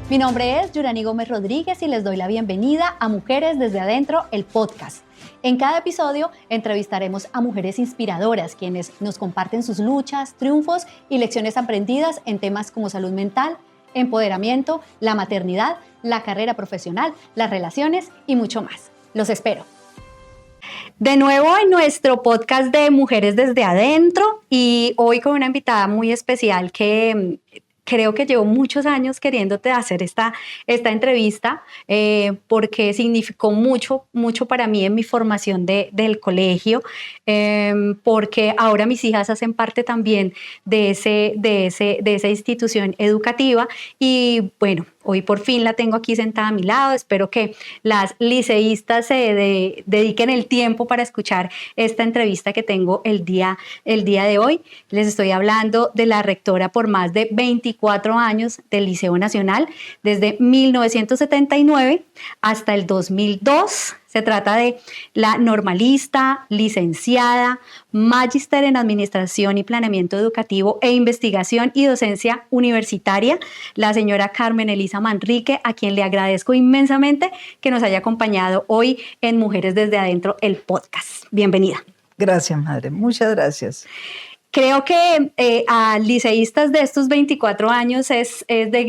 Mi nombre es Yurani Gómez Rodríguez y les doy la bienvenida a Mujeres desde Adentro, el podcast. En cada episodio entrevistaremos a mujeres inspiradoras, quienes nos comparten sus luchas, triunfos y lecciones aprendidas en temas como salud mental, empoderamiento, la maternidad, la carrera profesional, las relaciones y mucho más. Los espero. De nuevo en nuestro podcast de Mujeres desde Adentro y hoy con una invitada muy especial que creo que llevo muchos años queriéndote hacer esta entrevista porque significó mucho para mí en mi formación del colegio, porque ahora mis hijas hacen parte también de esa institución educativa y bueno, hoy por fin la tengo aquí sentada a mi lado. Espero que las liceístas se dediquen el tiempo para escuchar esta entrevista que tengo el día de hoy. Les estoy hablando de la rectora por más de 24 años del Liceo Nacional, desde 1979 hasta el 2002. Se trata de la normalista, licenciada, magíster en Administración y Planeamiento Educativo e Investigación y Docencia Universitaria, la señora Carmen Elisa Manrique, a quien le agradezco inmensamente que nos haya acompañado hoy en Mujeres desde Adentro, el podcast. Bienvenida. Gracias, madre. Muchas gracias. Creo que a liceístas de estos 24 años es de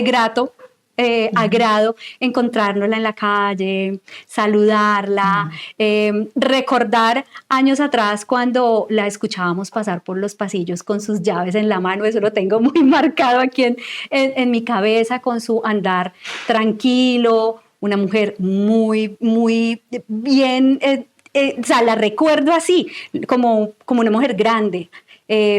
grato agrado encontrárnosla en la calle, saludarla, recordar años atrás cuando la escuchábamos pasar por los pasillos con sus llaves en la mano. Eso lo tengo muy marcado aquí en mi cabeza, con su andar tranquilo, una mujer muy bien, o sea, la recuerdo así, como una mujer grande,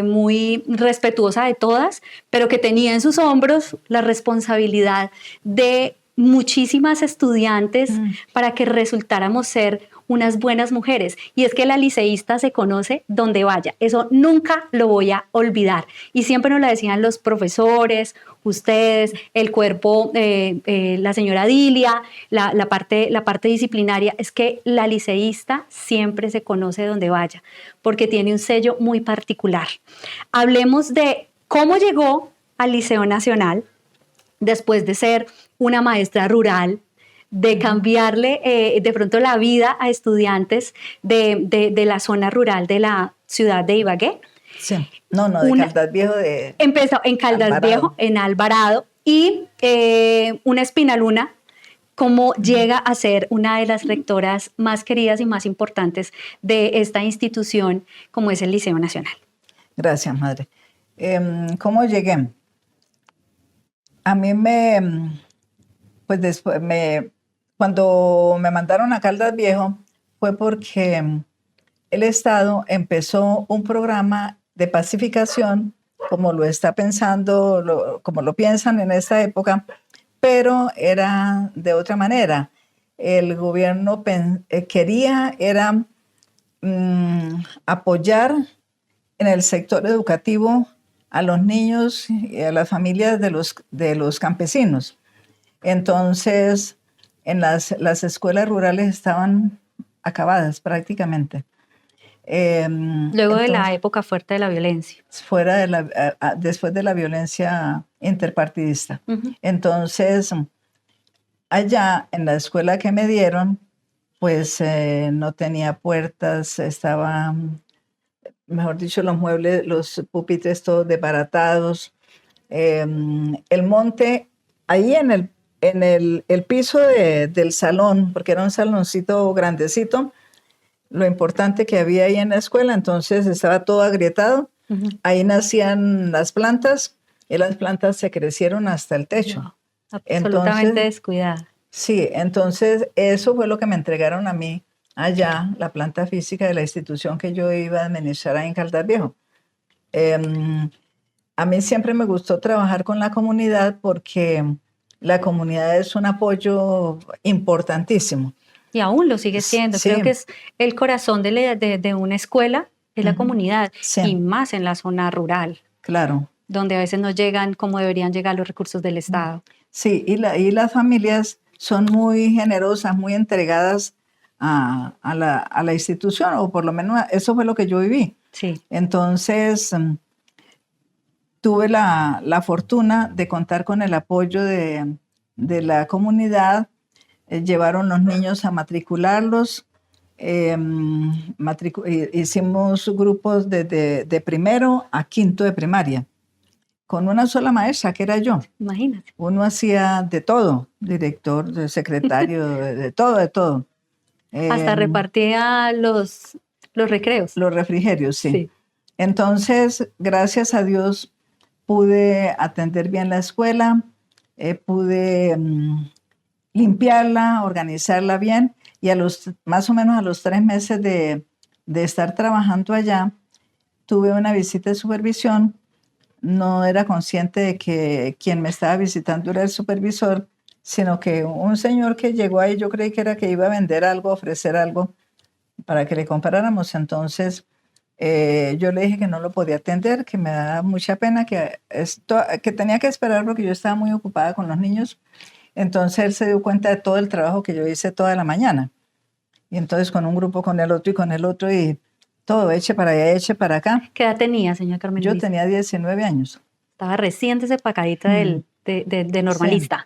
muy respetuosa de todas, pero que tenía en sus hombros la responsabilidad de muchísimas estudiantes para que resultáramos ser unas buenas mujeres. Y es que la liceísta se conoce donde vaya. Eso nunca lo voy a olvidar. Y siempre nos lo decían los profesores, ustedes, el cuerpo, la señora Dilia, la parte disciplinaria. Es que la liceísta siempre se conoce donde vaya, porque tiene un sello muy particular. Hablemos de cómo llegó al Liceo Nacional después de ser una maestra rural, de cambiarle de pronto la vida a estudiantes de la zona rural de la ciudad de Ibagué. Sí, de Caldas Viejo. Empezó en Caldas Viejo, en Alvarado, y una Espinaluna, como llega a ser una de las rectoras más queridas y más importantes de esta institución, como es el Liceo Nacional. Gracias, madre. ¿Cómo llegué? A mí cuando me mandaron a Caldas Viejo fue porque el Estado empezó un programa de pacificación, como lo está pensando, como lo piensan en esta época, pero era de otra manera. El gobierno quería apoyar en el sector educativo a los niños y a las familias de los campesinos. Entonces, las escuelas rurales estaban acabadas prácticamente. Luego de la época fuerte de la violencia. Después de la violencia interpartidista. Entonces, allá en la escuela que me dieron, pues no tenía puertas, estaba, mejor dicho, los muebles, los pupitres todos desbaratados. El monte, ahí en el piso del salón, porque era un saloncito grandecito, lo importante que había ahí en la escuela, entonces estaba todo agrietado. Ahí nacían las plantas y las plantas se crecieron hasta el techo. No, absolutamente descuidada. Sí, entonces eso fue lo que me entregaron a mí allá, la planta física de la institución que yo iba a administrar ahí en Caldas Viejo. A mí siempre me gustó trabajar con la comunidad porque la comunidad es un apoyo importantísimo. Y aún lo sigue siendo. Sí. Creo que es el corazón de una escuela, es la comunidad, sí. Y más en la zona rural. Claro. Donde a veces no llegan como deberían llegar los recursos del Estado. Sí, y las familias son muy generosas, muy entregadas a la institución, o por lo menos eso fue lo que yo viví. Sí. Entonces, tuve la fortuna de contar con el apoyo de la comunidad. Llevaron los niños a matricularlos. Hicimos grupos de primero a quinto de primaria, con una sola maestra, que era yo. Imagínate. Uno hacía de todo, director, secretario, de todo, de todo. Hasta repartía los recreos. Los refrigerios, sí. Sí. Entonces, gracias a Dios, pude atender bien la escuela, pude limpiarla, organizarla bien, y más o menos a los 3 meses de estar trabajando allá, tuve una visita de supervisión. No era consciente de que quien me estaba visitando era el supervisor, sino que un señor que llegó ahí, yo creí que era que iba a vender algo, ofrecer algo para que le compráramos. Entonces, yo le dije que no lo podía atender, que me daba mucha pena, que tenía que esperar porque yo estaba muy ocupada con los niños. Entonces él se dio cuenta de todo el trabajo que yo hice toda la mañana. Y entonces con un grupo, con el otro y con el otro, y todo, eche para allá, eche para acá. ¿Qué edad tenía, señora Carmen Luisa? Yo tenía 19 años. Estaba recién desempacadita de normalista.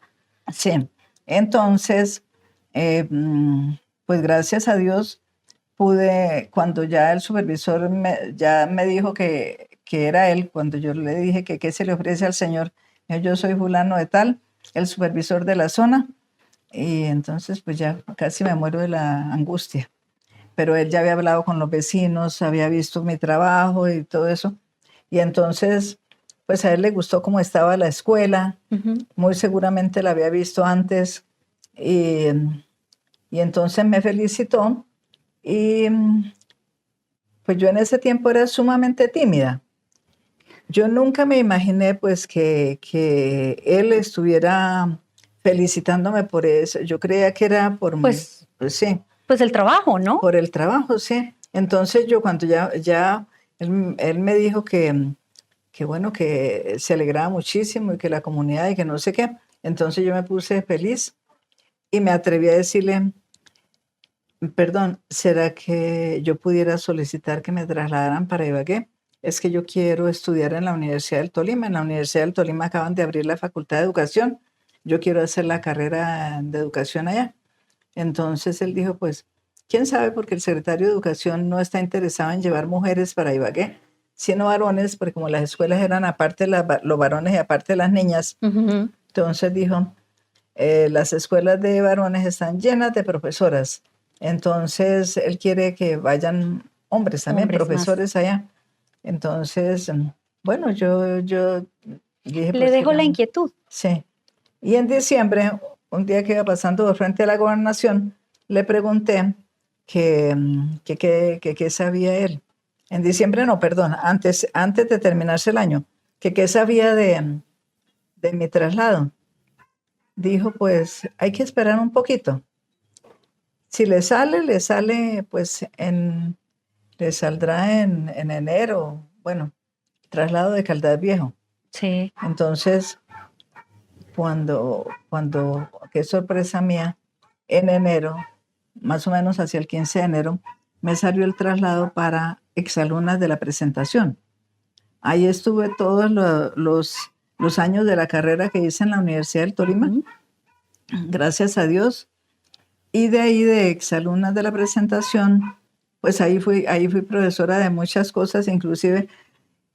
Sí. Entonces, pues gracias a Dios, pude, cuando ya el supervisor ya me dijo que era él, cuando yo le dije que qué se le ofrece al señor, yo soy fulano de tal, el supervisor de la zona, y entonces pues ya casi me muero de la angustia. Pero él ya había hablado con los vecinos, había visto mi trabajo y todo eso, y entonces pues a él le gustó cómo estaba la escuela, muy seguramente la había visto antes, y entonces me felicitó, y pues yo en ese tiempo era sumamente tímida. Yo nunca me imaginé pues que él estuviera felicitándome por eso. Yo creía que era por pues sí. Pues el trabajo, ¿no? Por el trabajo, sí. Entonces yo cuando ya él me dijo que bueno, que se alegraba muchísimo y que la comunidad y que no sé qué. Entonces yo me puse feliz y me atreví a decirle, perdón, ¿será que yo pudiera solicitar que me trasladaran para Ibagué? Es que yo quiero estudiar en la Universidad del Tolima. En la Universidad del Tolima acaban de abrir la Facultad de Educación. Yo quiero hacer la carrera de educación allá. Entonces él dijo, pues, ¿quién sabe? Porque el secretario de Educación no está interesado en llevar mujeres para Ibagué, sino varones, porque como las escuelas eran aparte los varones y aparte las niñas, entonces dijo, las escuelas de varones están llenas de profesoras. Entonces él quiere que vayan hombres también, profesores más allá. Entonces, bueno, yo dije... Le dejo la inquietud. Sí. Y en diciembre, un día que iba pasando por frente a la gobernación, le pregunté qué sabía él. En diciembre, no, perdón, antes de terminarse el año, qué sabía de mi traslado. Dijo, pues hay que esperar un poquito. Si le sale, pues le saldrá en enero. Bueno, traslado de Caldas Viejo. Sí. Entonces, cuando, qué sorpresa mía, en enero, más o menos hacia el 15 de enero, me salió el traslado para exalumnas de la presentación. Ahí estuve todos los años de la carrera que hice en la Universidad del Tolima, gracias a Dios. Y de ahí, de exalumnas de la presentación, pues ahí fui profesora de muchas cosas, inclusive,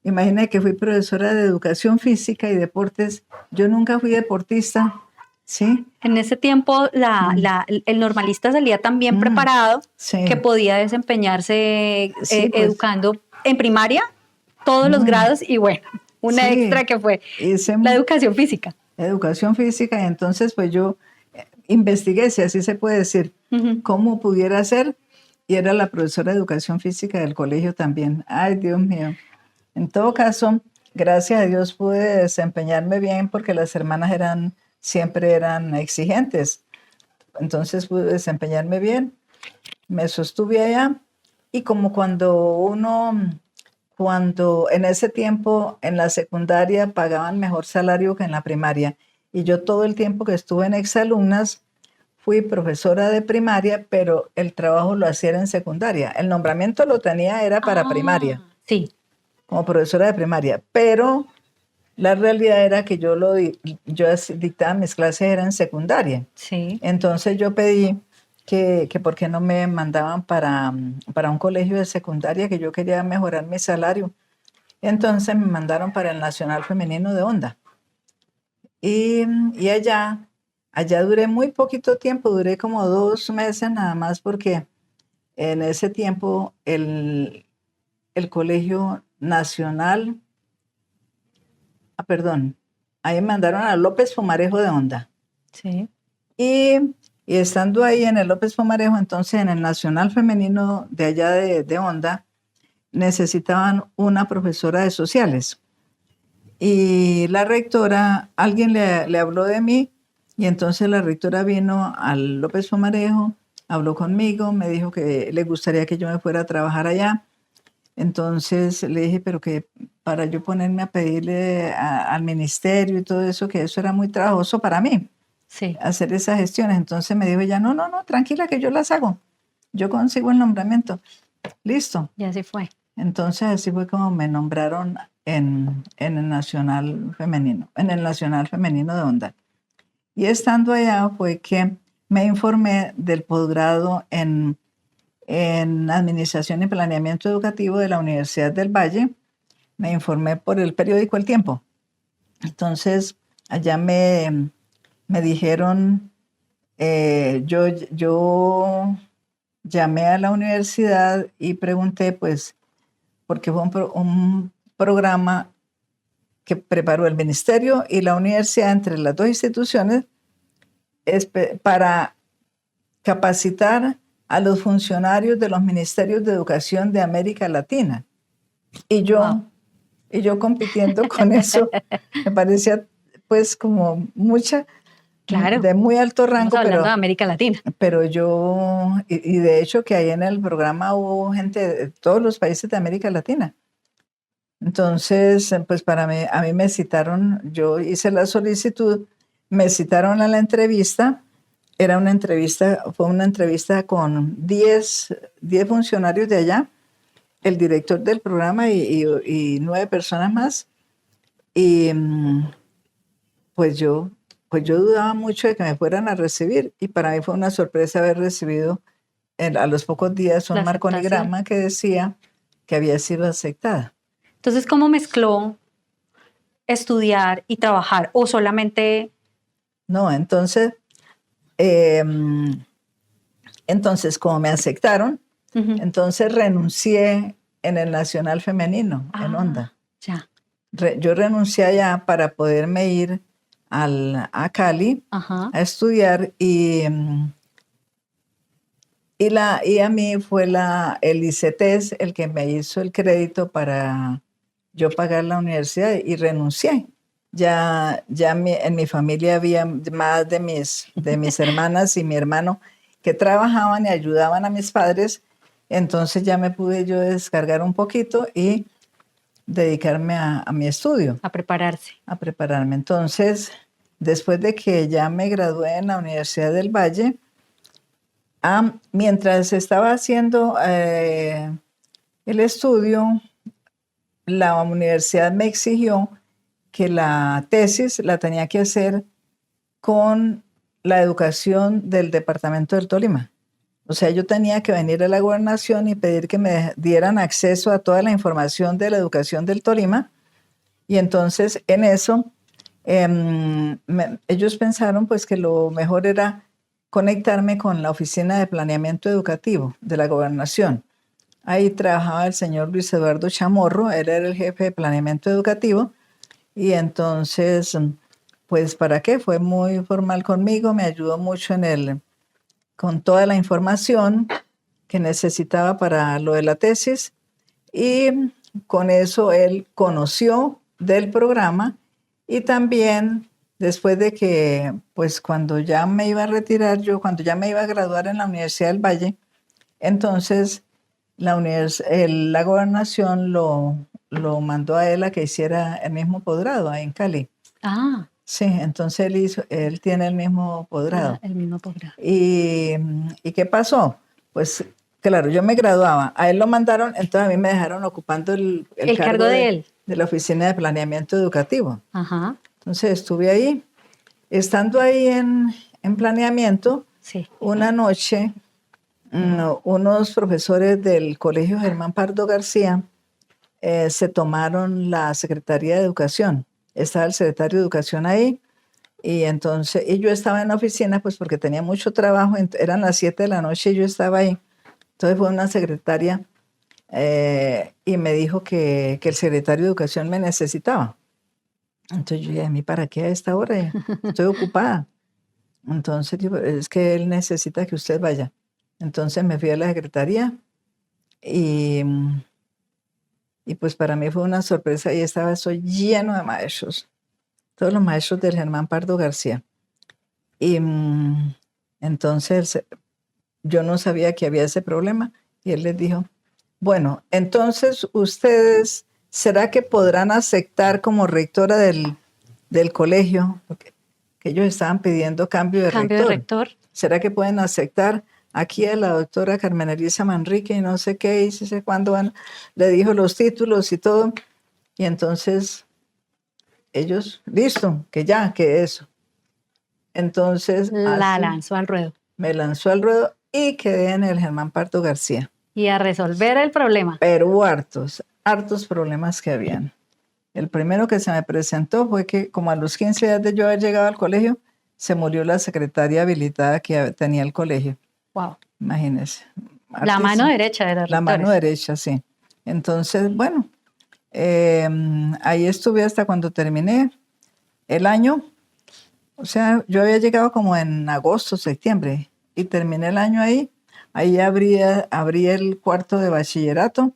imagínate que fui profesora de educación física y deportes. Yo nunca fui deportista, ¿sí? En ese tiempo el normalista salía tan bien preparado que podía desempeñarse educando en primaria, todos los grados, y bueno, una extra que fue la educación física. Educación física, y entonces pues yo investigué, si así se puede decir, cómo pudiera ser, y era la profesora de educación física del colegio también. Ay, Dios mío. En todo caso, gracias a Dios pude desempeñarme bien porque las hermanas siempre eran exigentes. Entonces pude desempeñarme bien, me sostuve allá, y como cuando en ese tiempo en la secundaria pagaban mejor salario que en la primaria, y yo todo el tiempo que estuve en exalumnas fui profesora de primaria, pero el trabajo lo hacía en secundaria. El nombramiento lo tenía, era para primaria. Sí. Como profesora de primaria, pero La realidad era que yo dictaba mis clases era en secundaria. Sí. Entonces yo pedí que por qué no me mandaban para un colegio de secundaria, que yo quería mejorar mi salario. Entonces me mandaron para el Nacional Femenino de Honda. Y allá duré muy poquito tiempo, duré como 2 meses nada más, porque en ese tiempo el Colegio Nacional, perdón, ahí me mandaron a López Pumarejo de Honda. Sí. Y estando ahí en el López Pumarejo, entonces en el Nacional Femenino de allá de Honda, necesitaban una profesora de sociales. Y la rectora, alguien le habló de mí, y entonces la rectora vino al López Pumarejo, habló conmigo, me dijo que le gustaría que yo me fuera a trabajar allá. Entonces le dije, pero que para yo ponerme a pedirle al ministerio y todo eso, que eso era muy trabajoso para mí, sí, hacer esas gestiones. Entonces me dijo ella, no, tranquila que yo las hago. Yo consigo el nombramiento. Listo. Y así fue. Entonces así fue como me nombraron en el Nacional Femenino, de Honda. Y estando allá fue que me informé del posgrado en Administración y Planeamiento Educativo de la Universidad del Valle. Me informé por el periódico El Tiempo. Entonces allá me dijeron, yo llamé a la universidad y pregunté, pues, porque fue un programa que preparó el ministerio y la universidad, entre las dos instituciones, para capacitar a los funcionarios de los ministerios de educación de América Latina. Y yo compitiendo con eso, me parecía pues como mucha, claro, de muy alto rango. Estamos hablando de América Latina. Pero yo, y de hecho que ahí en el programa hubo gente de todos los países de América Latina. Entonces, pues a mí me citaron, yo hice la solicitud, me citaron a la entrevista, fue una entrevista con 10 funcionarios de allá, el director del programa y 9 personas más. Y pues yo dudaba mucho de que me fueran a recibir, y para mí fue una sorpresa haber recibido a los pocos días un marconigrama que decía que había sido aceptada. Entonces, ¿cómo mezcló estudiar y trabajar o solamente? No, entonces como me aceptaron, entonces renuncié en el Nacional Femenino, en Honda. Ya. Yo renuncié allá para poderme ir a Cali a estudiar, y a mí fue el ICETES el que me hizo el crédito para yo pagar la universidad, y renuncié. Ya en mi familia había más de mis hermanas y mi hermano que trabajaban y ayudaban a mis padres, entonces ya me pude yo descargar un poquito y dedicarme a mi estudio. A prepararse. A prepararme. Entonces, después de que ya me gradué en la Universidad del Valle, mientras estaba haciendo el estudio, la universidad me exigió que la tesis la tenía que hacer con la educación del departamento del Tolima. O sea, yo tenía que venir a la gobernación y pedir que me dieran acceso a toda la información de la educación del Tolima. Y entonces en eso ellos pensaron pues que lo mejor era conectarme con la Oficina de Planeamiento Educativo de la gobernación. Ahí trabajaba el señor Luis Eduardo Chamorro, él era el jefe de Planeamiento Educativo. Y entonces, pues, ¿para qué? Fue muy formal conmigo, me ayudó mucho con toda la información que necesitaba para lo de la tesis, y con eso él conoció del programa. Y también después de que, pues cuando ya me iba a retirar, cuando ya me iba a graduar en la Universidad del Valle, entonces la gobernación lo mandó a él a que hiciera el mismo posgrado ahí en Cali. Sí, entonces él tiene el mismo posgrado. El mismo posgrado. ¿Y qué pasó? Pues claro, yo me graduaba, a él lo mandaron, entonces a mí me dejaron ocupando el cargo de él. de la Oficina de Planeamiento Educativo. Ajá. Entonces estuve ahí. Estando ahí en planeamiento, Sí. una noche unos profesores del Colegio Germán Pardo García se tomaron la Secretaría de Educación. Estaba el secretario de Educación ahí y entonces y yo estaba en la oficina pues porque tenía mucho trabajo, eran las 7 de la noche y yo estaba ahí. Entonces fue una secretaria y me dijo que el secretario de Educación me necesitaba. Entonces yo dije, ¿a mí para qué a esta hora? Estoy ocupada. Entonces digo, es que él necesita que usted vaya. Entonces me fui a la secretaría y pues para mí fue una sorpresa y estaba eso lleno de maestros, todos los maestros del Germán Pardo García. Y entonces yo no sabía que había ese problema y él les dijo, bueno, entonces ustedes, ¿será que podrán aceptar como rectora del colegio? Porque que ellos estaban pidiendo cambio de rector. ¿Será que pueden aceptar aquí a la doctora Carmen Elisa Manrique y no sé qué, y sé cuándo van? Le dijo los títulos y todo. Y entonces ellos, listo, que ya, que eso. Entonces la lanzó al ruedo. Me lanzó al ruedo y quedé en el Germán Pardo García. Y a resolver el problema. Pero hartos problemas que habían. El primero que se me presentó fue que como a los 15 días de yo haber llegado al colegio, se murió la secretaria habilitada que tenía el colegio. Wow. Imagínense. La mano derecha de los rectores. La mano derecha, sí. Entonces, bueno, ahí estuve hasta cuando terminé el año. O sea, yo había llegado como en agosto, septiembre, y terminé el año ahí. Ahí abrí el cuarto de bachillerato.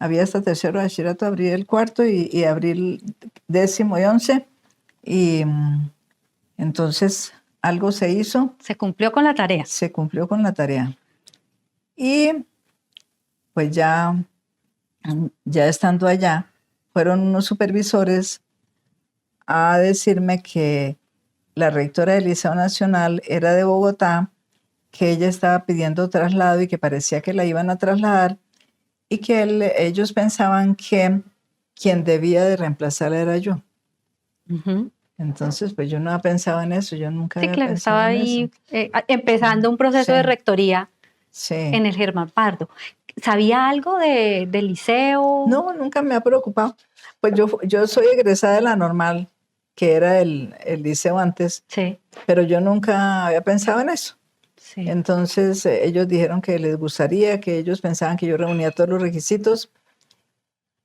Había hasta tercero de bachillerato, abrí el cuarto y abrí el 10º y 11. Y entonces algo se hizo. Se cumplió con la tarea. Se cumplió con la tarea. Y pues ya estando allá, fueron unos supervisores a decirme que la rectora del Liceo Nacional era de Bogotá, que ella estaba pidiendo traslado y que parecía que la iban a trasladar y que ellos pensaban que quien debía de reemplazarla era yo. Uh-huh. Entonces, pues yo no había pensado en eso, yo nunca había claro, pensado estaba en ahí eso. empezando un proceso de rectoría en el Germán Pardo. ¿Sabía algo del liceo? No, nunca me ha preocupado. Pues yo soy egresada de la normal, que era el liceo antes, pero yo nunca había pensado en eso. Entonces ellos dijeron que les gustaría, que ellos pensaban que yo reunía todos los requisitos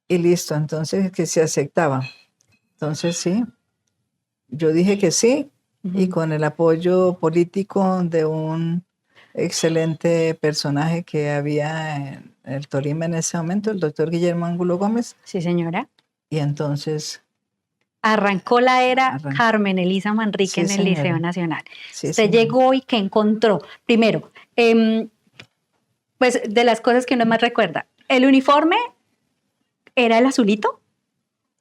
y listo, entonces que se aceptaba. Entonces sí, yo dije que sí y con el apoyo político de un excelente personaje que había en el Tolima en ese momento, el doctor Guillermo Angulo Gómez. Sí, señora. Y entonces arrancó la era Carmen Elisa Manrique en el Liceo Nacional. Usted llegó y ¿qué encontró? Primero, pues de las cosas que uno más recuerda, ¿el uniforme era el azulito?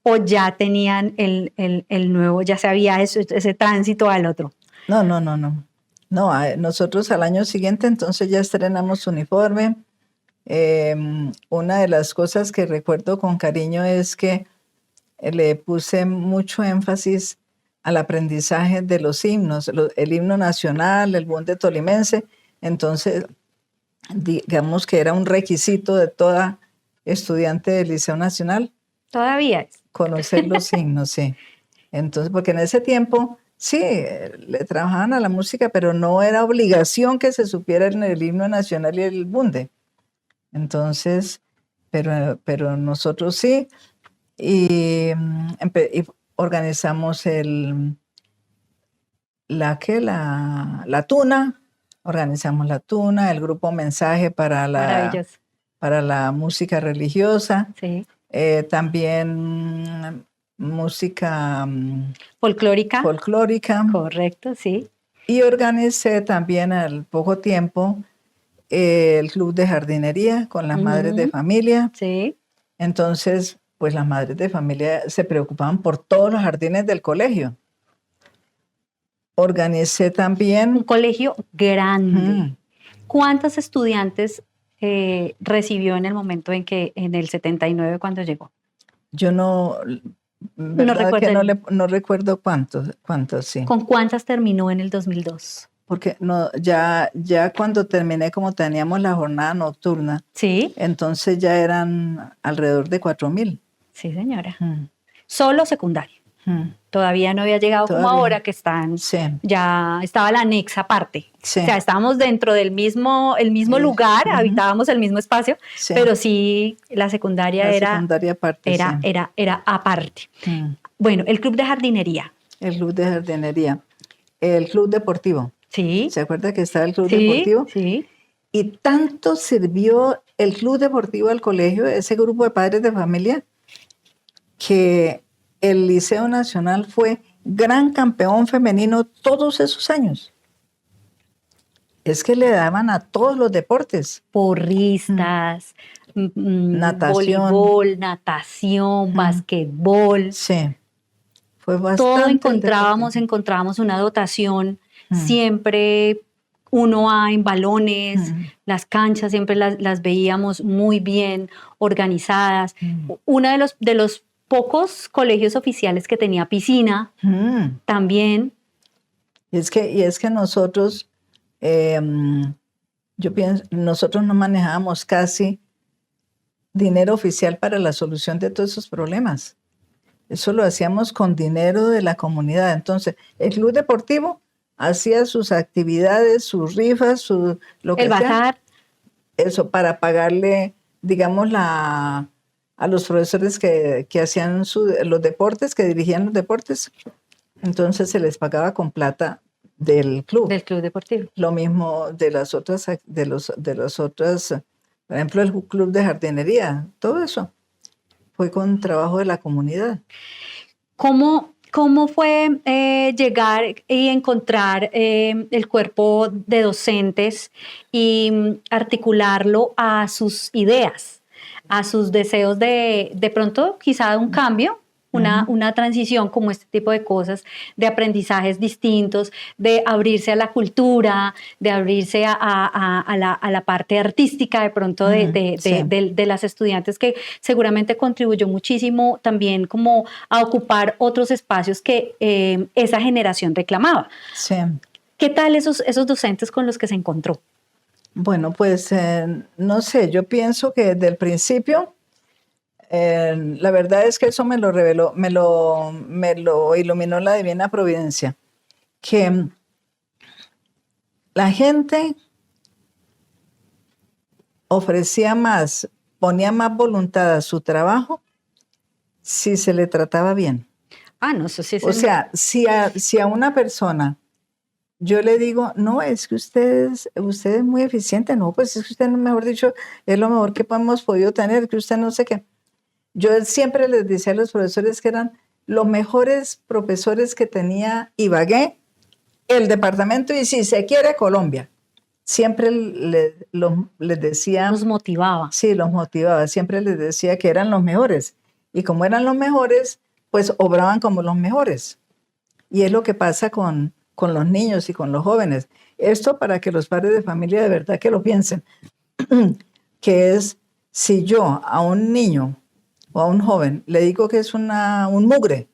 ¿O ya tenían el nuevo, ya se había ese tránsito al otro? No, nosotros al año siguiente entonces ya estrenamos uniforme. Una de las cosas que recuerdo con cariño es que le puse mucho énfasis al aprendizaje de los himnos, el himno nacional, el bunde tolimense. Entonces, digamos que era un requisito de toda estudiante del Liceo Nacional. Todavía es. Conocer los himnos, sí. Entonces, porque en ese tiempo, sí, le trabajaban a la música, pero no era obligación que se supiera en el himno nacional y el bunde. Entonces, pero nosotros sí. Y organizamos la tuna, organizamos la tuna, el grupo Mensaje para la música religiosa. Sí. También música folclórica. Correcto, sí. Y organicé también al poco tiempo el club de jardinería con las madres de familia. Sí. Entonces, pues las madres de familia se preocupaban por todos los jardines del colegio. Organicé también... Un colegio grande. ¿Cuántos estudiantes recibió en el momento en el 79 cuando llegó? Yo no, No verdad que recuerdo. no recuerdo cuántos, sí. ¿Con cuántas terminó en el 2002? Porque no, ya cuando terminé, como teníamos la jornada nocturna, Sí, entonces ya eran alrededor de 4.000. sí, señora. Mm, Solo secundaria. mm. Todavía no había llegado como Todavía. ahora que están, Sí, ya estaba la anexa aparte. sí. O sea, estábamos dentro del el mismo lugar, Ujú, habitábamos el mismo espacio, sí. pero sí la secundaria La secundaria aparte, sí. era aparte. Mm. Bueno, el club de jardinería. El club de jardinería. El club deportivo. Sí, ¿Se acuerda que estaba el club sí, deportivo? sí. Y tanto sirvió el club deportivo al colegio, ese grupo de padres de familia, que el Liceo Nacional fue gran campeón femenino todos esos años. Es que le daban a todos los deportes. Porristas, Natación. voleibol, natación, basquetbol. Sí, fue Todo bastante el deporte. encontrábamos una dotación, siempre 1A en balones, las canchas siempre las veíamos muy bien organizadas. Uno de los pocos colegios oficiales que tenía piscina también. Y es que nosotros, yo pienso, nosotros no manejábamos casi dinero oficial para la solución de todos esos problemas. Eso lo hacíamos con dinero de la comunidad. Entonces, el club deportivo hacía sus actividades, sus rifas, lo que El bazar. Eso, para pagarle, digamos, a los profesores que hacían los deportes, que dirigían los deportes. Entonces se les pagaba con plata del club. Del club deportivo. Lo mismo de las otras, por ejemplo, el club de jardinería, todo eso fue con trabajo de la comunidad. ¿Cómo fue llegar y encontrar el cuerpo de docentes y articularlo a sus ideas, a sus deseos de pronto quizá un cambio? Una transición como este tipo de cosas, de aprendizajes distintos, de abrirse a la cultura, de abrirse a la parte artística de pronto de las estudiantes, que seguramente contribuyó muchísimo también como a ocupar otros espacios que esa generación reclamaba. Sí. ¿Qué tal esos docentes con los que se encontró? Bueno, pues no sé, yo pienso que desde el principio la verdad es que eso me lo reveló, me lo iluminó la divina providencia, que la gente ofrecía más, ponía más voluntad a su trabajo si se le trataba bien. No, eso sí es. O sea, si a una persona yo le digo, no, es que usted es muy eficiente, no, pues es que usted, mejor dicho, es lo mejor que hemos podido tener, que usted no sé qué. Yo siempre les decía a los profesores que eran los mejores profesores que tenía Ibagué, el departamento y si se quiere Colombia. Siempre les decía... Los motivaba. Sí, los motivaba. Siempre les decía que eran los mejores. Y como eran los mejores, pues obraban como los mejores. Y es lo que pasa con los niños y con los jóvenes. Esto para que los padres de familia de verdad que lo piensen. Que es, si yo a un niño o a un joven le digo que es un mugre,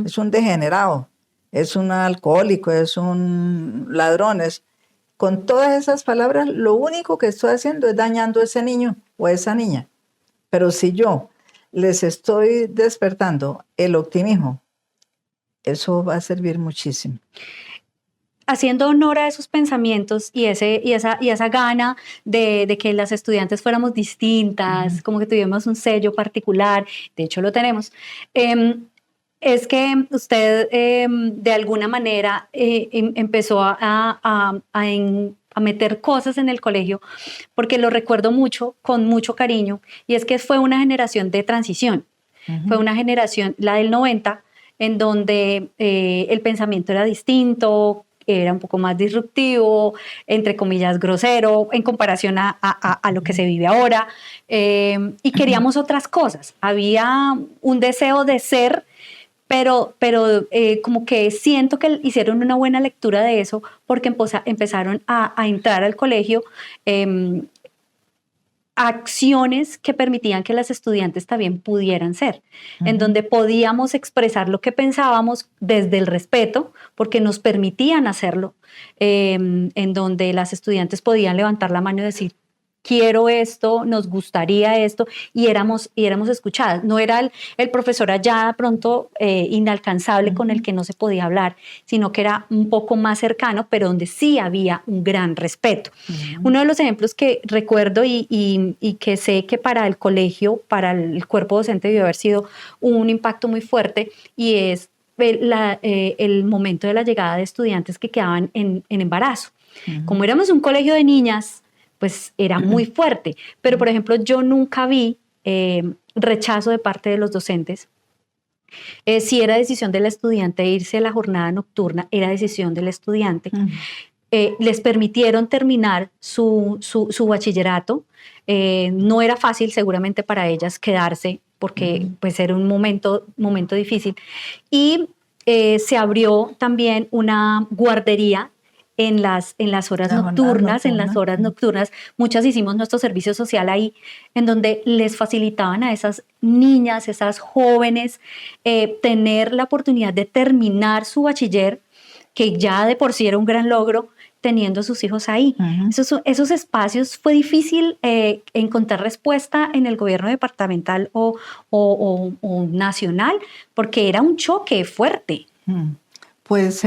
es un degenerado, es un alcohólico, es un ladrón, con todas esas palabras, lo único que estoy haciendo es dañando a ese niño o a esa niña. Pero si yo les estoy despertando el optimismo, eso va a servir muchísimo. Haciendo honor a esos pensamientos y esa gana de que las estudiantes fuéramos distintas, como que tuviéramos un sello particular, de hecho lo tenemos, es que usted de alguna manera empezó a meter cosas en el colegio, porque lo recuerdo mucho, con mucho cariño, y es que fue una generación de transición, fue una generación, la del 90, en donde el pensamiento era distinto, era un poco más disruptivo, entre comillas grosero, en comparación a lo que se vive ahora, y queríamos otras cosas. Había un deseo de ser, pero como que siento que hicieron una buena lectura de eso, porque empezaron a entrar al colegio acciones que permitían que las estudiantes también pudieran ser, en donde podíamos expresar lo que pensábamos desde el respeto, porque nos permitían hacerlo, en donde las estudiantes podían levantar la mano y decir, quiero esto, nos gustaría esto, y éramos escuchadas. No era el profesor allá pronto inalcanzable con el que no se podía hablar, sino que era un poco más cercano, pero donde sí había un gran respeto. Uno de los ejemplos que recuerdo y que sé que para el colegio, para el cuerpo docente debió haber sido un impacto muy fuerte, y es el momento de la llegada de estudiantes que quedaban en embarazo. Como éramos un colegio de niñas, pues era muy fuerte. Pero, por ejemplo, yo nunca vi rechazo de parte de los docentes. Si era decisión del estudiante irse a la jornada nocturna, era decisión del estudiante. Les permitieron terminar su bachillerato. No era fácil seguramente para ellas quedarse, porque pues era un momento difícil. Y se abrió también una guardería en las horas nocturnas, muchas hicimos nuestro servicio social ahí, en donde les facilitaban a esas niñas, esas jóvenes, tener la oportunidad de terminar su bachiller, que ya de por sí era un gran logro, teniendo a sus hijos ahí. Esos espacios fue difícil encontrar respuesta en el gobierno departamental o nacional, porque era un choque fuerte. Pues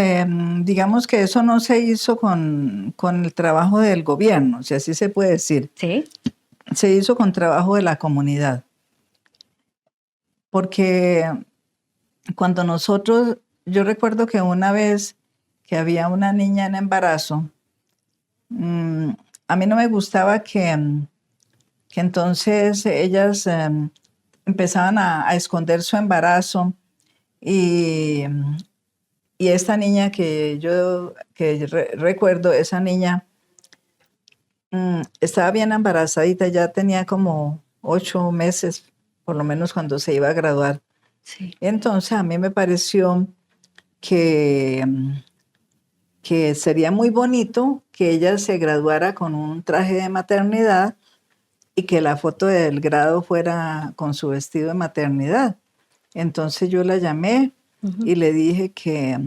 digamos que eso no se hizo con el trabajo del gobierno, si así se puede decir. ¿Sí? Se hizo con trabajo de la comunidad. Porque cuando yo recuerdo que una vez que había una niña en embarazo, a mí no me gustaba que entonces ellas empezaban a esconder su embarazo, y esta niña recuerdo, esa niña estaba bien embarazadita, ya tenía como 8 meses, por lo menos cuando se iba a graduar. Sí. Entonces a mí me pareció que sería muy bonito que ella se graduara con un traje de maternidad y que la foto del grado fuera con su vestido de maternidad. Entonces yo la llamé y le dije que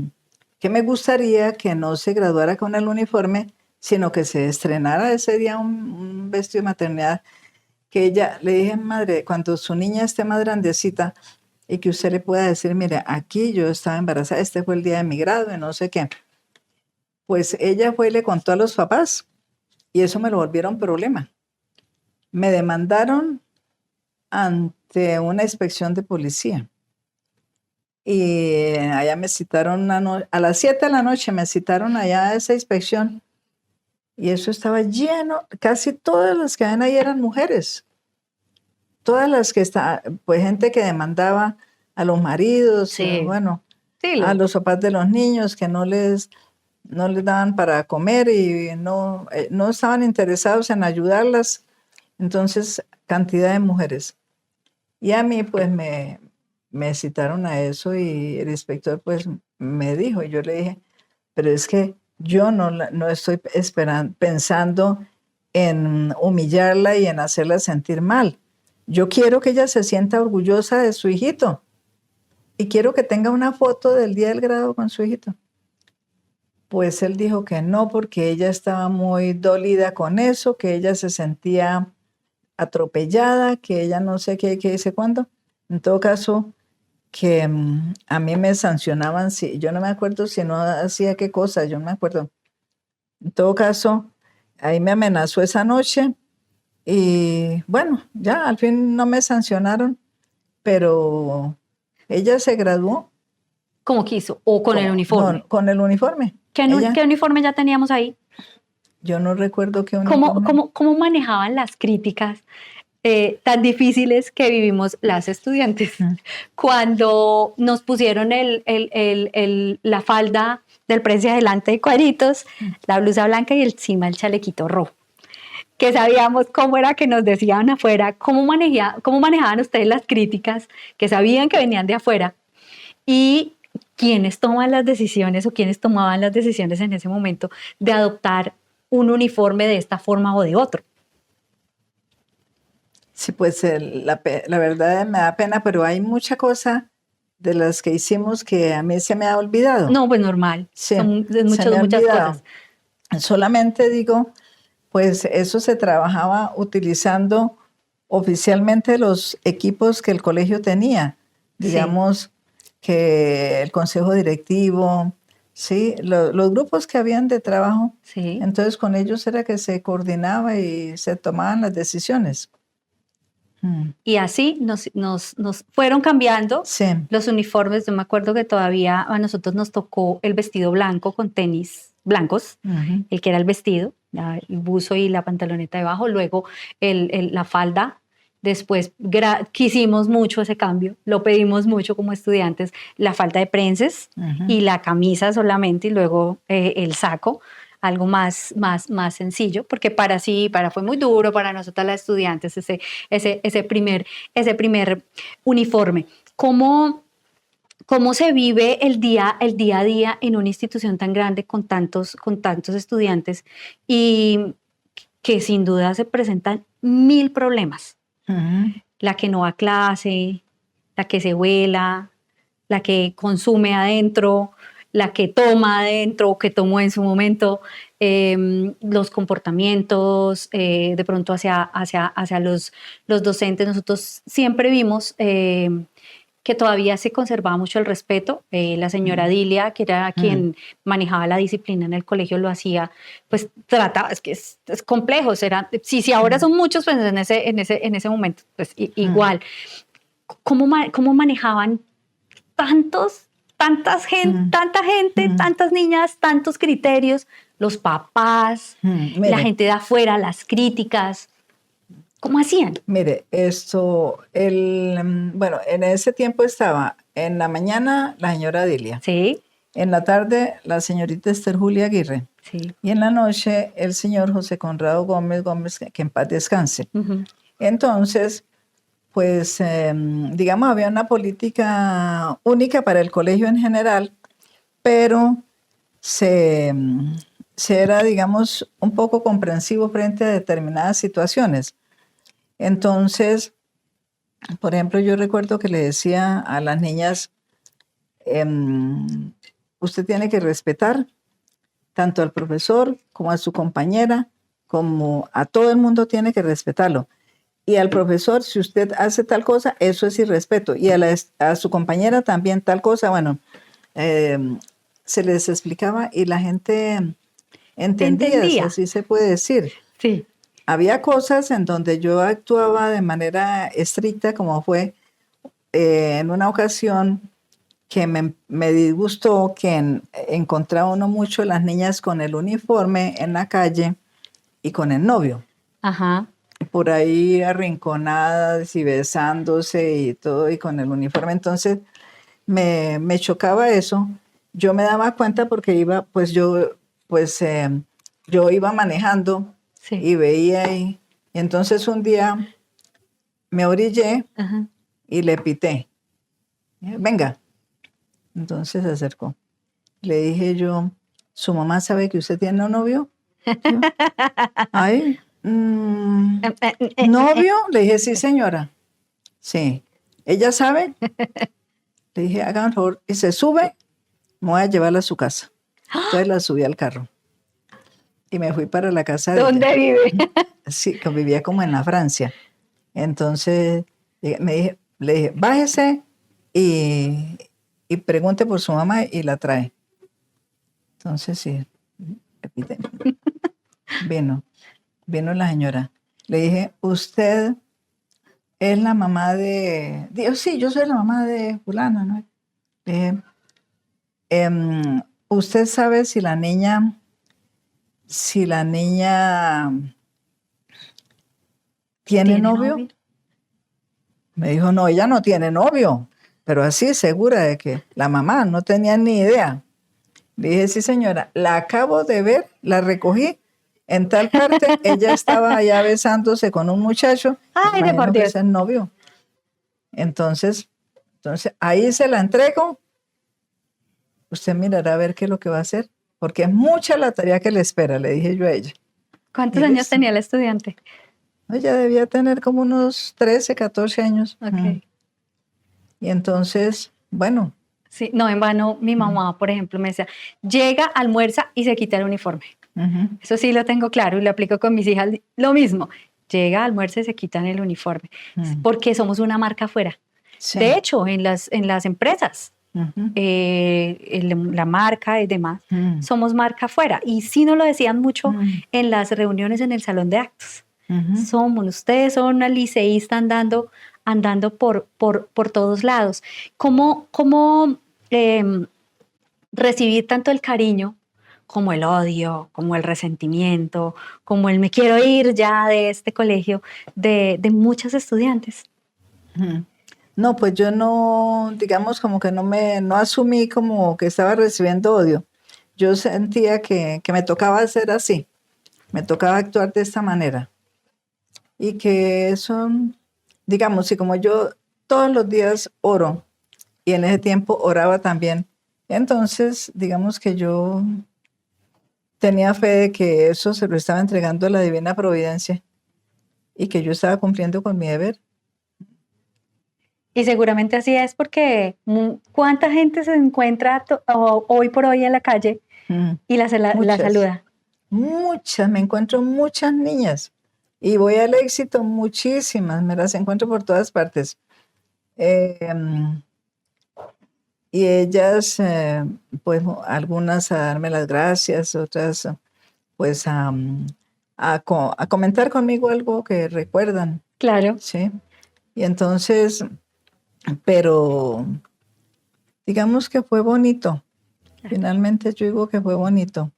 me gustaría que no se graduara con el uniforme, sino que se estrenara ese día un vestido de maternidad. Que ella, le dije, madre, cuando su niña esté más grandecita y que usted le pueda decir, mire, aquí yo estaba embarazada, este fue el día de mi grado y no sé qué. Pues ella fue y le contó a los papás y eso me lo volvieron problema. Me demandaron ante una inspección de policía. Y allá me citaron a las 7 de la noche me citaron allá a esa inspección, y eso estaba lleno, casi todas las que ven ahí eran mujeres, todas las que estaban, pues gente que demandaba a los maridos, sí. A los papás de los niños que no les daban para comer y no estaban interesados en ayudarlas. Entonces, cantidad de mujeres. Y a mí pues me citaron a eso, y el inspector pues me dijo, y yo le dije, pero es que yo no estoy pensando en humillarla y en hacerla sentir mal. Yo quiero que ella se sienta orgullosa de su hijito y quiero que tenga una foto del día del grado con su hijito. Pues él dijo que no, porque ella estaba muy dolida con eso, que ella se sentía atropellada, que ella no sé qué dice cuándo. En todo caso, que a mí me sancionaban, yo no me acuerdo si no hacía qué cosa, yo no me acuerdo. En todo caso, ahí me amenazó esa noche y bueno, ya al fin no me sancionaron, pero ella se graduó. ¿Cómo quiso? ¿O con el uniforme? No, con el uniforme. ¿Qué uniforme ya teníamos ahí? Yo no recuerdo qué uniforme. ¿Cómo manejaban las críticas tan difíciles que vivimos las estudiantes cuando nos pusieron la falda del frente adelante de cuadritos, la blusa blanca y encima el chalequito rojo? Que sabíamos cómo era que nos decían afuera, cómo manejaban ustedes las críticas, que sabían que venían de afuera, y quiénes toman las decisiones o quiénes tomaban las decisiones en ese momento de adoptar un uniforme de esta forma o de otro. Sí, pues la verdad me da pena, pero hay mucha cosa de las que hicimos que a mí se me ha olvidado. No, pues normal. Sí, Son se me ha muchas olvidado. cosas. Solamente digo, pues eso se trabajaba utilizando oficialmente los equipos que el colegio tenía. Digamos que el consejo directivo, sí, los grupos que habían de trabajo. Sí. Entonces con ellos era que se coordinaba y se tomaban las decisiones. Y así nos fueron cambiando Sí. los uniformes. Yo me acuerdo que todavía a nosotros nos tocó el vestido blanco con tenis blancos, el que era el vestido, el buzo y la pantaloneta debajo, luego la falda. Después quisimos mucho ese cambio, lo pedimos mucho como estudiantes, la falda de prenses y la camisa solamente y luego el saco. Algo más sencillo, porque para fue muy duro para nosotras las estudiantes ese primer uniforme. ¿Cómo se vive el día a día en una institución tan grande con tantos estudiantes y que sin duda se presentan 1000 problemas? La que no va a clase, la que se vuela, la que consume adentro, la que toma adentro o que tomó en su momento, los comportamientos, de pronto hacia los docentes. Nosotros siempre vimos que todavía se conservaba mucho el respeto. La señora Dilia, que era quien manejaba la disciplina en el colegio, lo hacía, pues trataba, es que es complejo, si ahora son muchos, pues en ese momento, pues igual. ¿Cómo manejaban tanta gente, tantas niñas, tantos criterios, los papás, la gente de afuera, las críticas? ¿Cómo hacían? Mire, bueno, en ese tiempo estaba en la mañana la señora Dilia. Sí. En la tarde la señorita Esther Julia Aguirre. Sí. Y en la noche el señor José Conrado Gómez, que en paz descanse. Entonces, pues, digamos, había una política única para el colegio en general, pero se era, digamos, un poco comprensivo frente a determinadas situaciones. Entonces, por ejemplo, yo recuerdo que le decía a las niñas, usted tiene que respetar tanto al profesor como a su compañera, como a todo el mundo tiene que respetarlo. Y al profesor, si usted hace tal cosa, eso es irrespeto. Y a su compañera también tal cosa, bueno, se les explicaba y la gente entendía. Si así se puede decir. Sí. Había cosas en donde yo actuaba de manera estricta, como fue en una ocasión que me disgustó que encontraba uno mucho las niñas con el uniforme en la calle y con el novio. Ajá. Por ahí arrinconadas y besándose y todo, y con el uniforme. Entonces me chocaba eso. Yo me daba cuenta porque yo iba manejando. Sí. Y veía ahí. Y entonces un día me orillé y le pité. Venga. Entonces se acercó. Le dije yo, ¿su mamá sabe que usted tiene un novio? Yo, ay, ¿novio? Le dije, sí, señora. Sí. ¿Ella sabe? Le dije, hagan un favor. Y se sube, me voy a llevarla a su casa. Entonces la subí al carro. Y me fui para la casa de ¿Dónde ella. vive? Sí, que vivía como en la Francia. Entonces le dije, bájese y pregunte por su mamá y la trae. Entonces sí, vino la señora. Le dije, usted es la mamá de... Dijo, sí, yo soy la mamá de fulana, ¿no? Le dije, ¿usted sabe si la niña ¿tiene novio? Me dijo, no, ella no tiene novio, pero así segura de que la mamá no tenía ni idea. Le dije, sí señora, la acabo de ver, la recogí en tal parte, ella estaba allá besándose con un muchacho. Ay, de por Dios. Que es el novio. Entonces ahí se la entrego. Usted mirará a ver qué es lo que va a hacer, porque es mucha la tarea que le espera, le dije yo a ella. ¿Cuántos años tenía la estudiante? Ella debía tener como unos 13, 14 años. Ok. Y entonces, bueno. Sí, no, en vano, mi mamá, por ejemplo, me decía, llega, almuerza y se quita el uniforme. Eso sí lo tengo claro y lo aplico con mis hijas, lo mismo. Llega, almuerza y se quitan el uniforme, porque somos una marca afuera. Sí. De hecho, en las empresas, la marca y demás, somos marca afuera. Y sí nos lo decían mucho en las reuniones en el salón de actos. Ustedes son una liceísta andando por todos lados. ¿Cómo recibir tanto el cariño como el odio, como el resentimiento, como el me quiero ir ya de este colegio de muchos estudiantes? No, pues yo no, digamos como que no asumí como que estaba recibiendo odio. Yo sentía que me tocaba hacer así, me tocaba actuar de esta manera. Y que eso, digamos, y como yo todos los días oro, y en ese tiempo oraba también, entonces digamos que yo tenía fe de que eso se lo estaba entregando a la divina providencia y que yo estaba cumpliendo con mi deber. Y seguramente así es porque ¿cuánta gente se encuentra hoy por hoy en la calle y la saluda? Muchas, me encuentro muchas niñas y voy al éxito, muchísimas, me las encuentro por todas partes. Y ellas, pues algunas a darme las gracias, otras pues a comentar conmigo algo que recuerdan. Claro. Sí. Y entonces, pero digamos que fue bonito. Finalmente yo digo que fue bonito.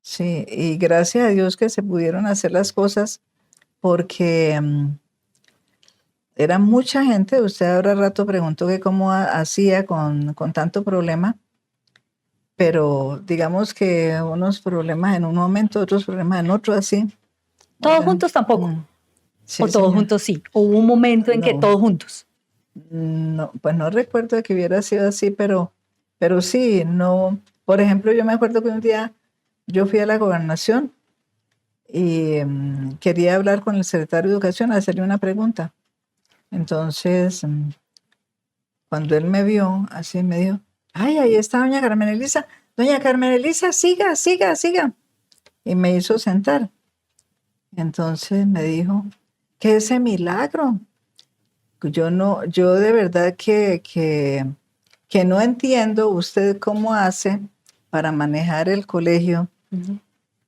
Sí, y gracias a Dios que se pudieron hacer las cosas porque era mucha gente. Usted ahora rato preguntó que cómo hacía con tanto problema, pero digamos que unos problemas en un momento, otros problemas en otro, así. ¿Todos juntos tampoco? Sí, ¿o todos juntos sí? ¿O hubo un momento en que todos juntos? No, pues no recuerdo que hubiera sido así, pero sí, no. Por ejemplo, yo me acuerdo que un día yo fui a la gobernación y quería hablar con el secretario de Educación, hacerle una pregunta. Entonces, cuando él me vio, así me dijo, ay, ahí está doña Carmen Elisa. Doña Carmen Elisa, siga, siga, siga. Y me hizo sentar. Entonces me dijo, ¿qué es ese milagro? Yo de verdad que no entiendo usted cómo hace para manejar el colegio.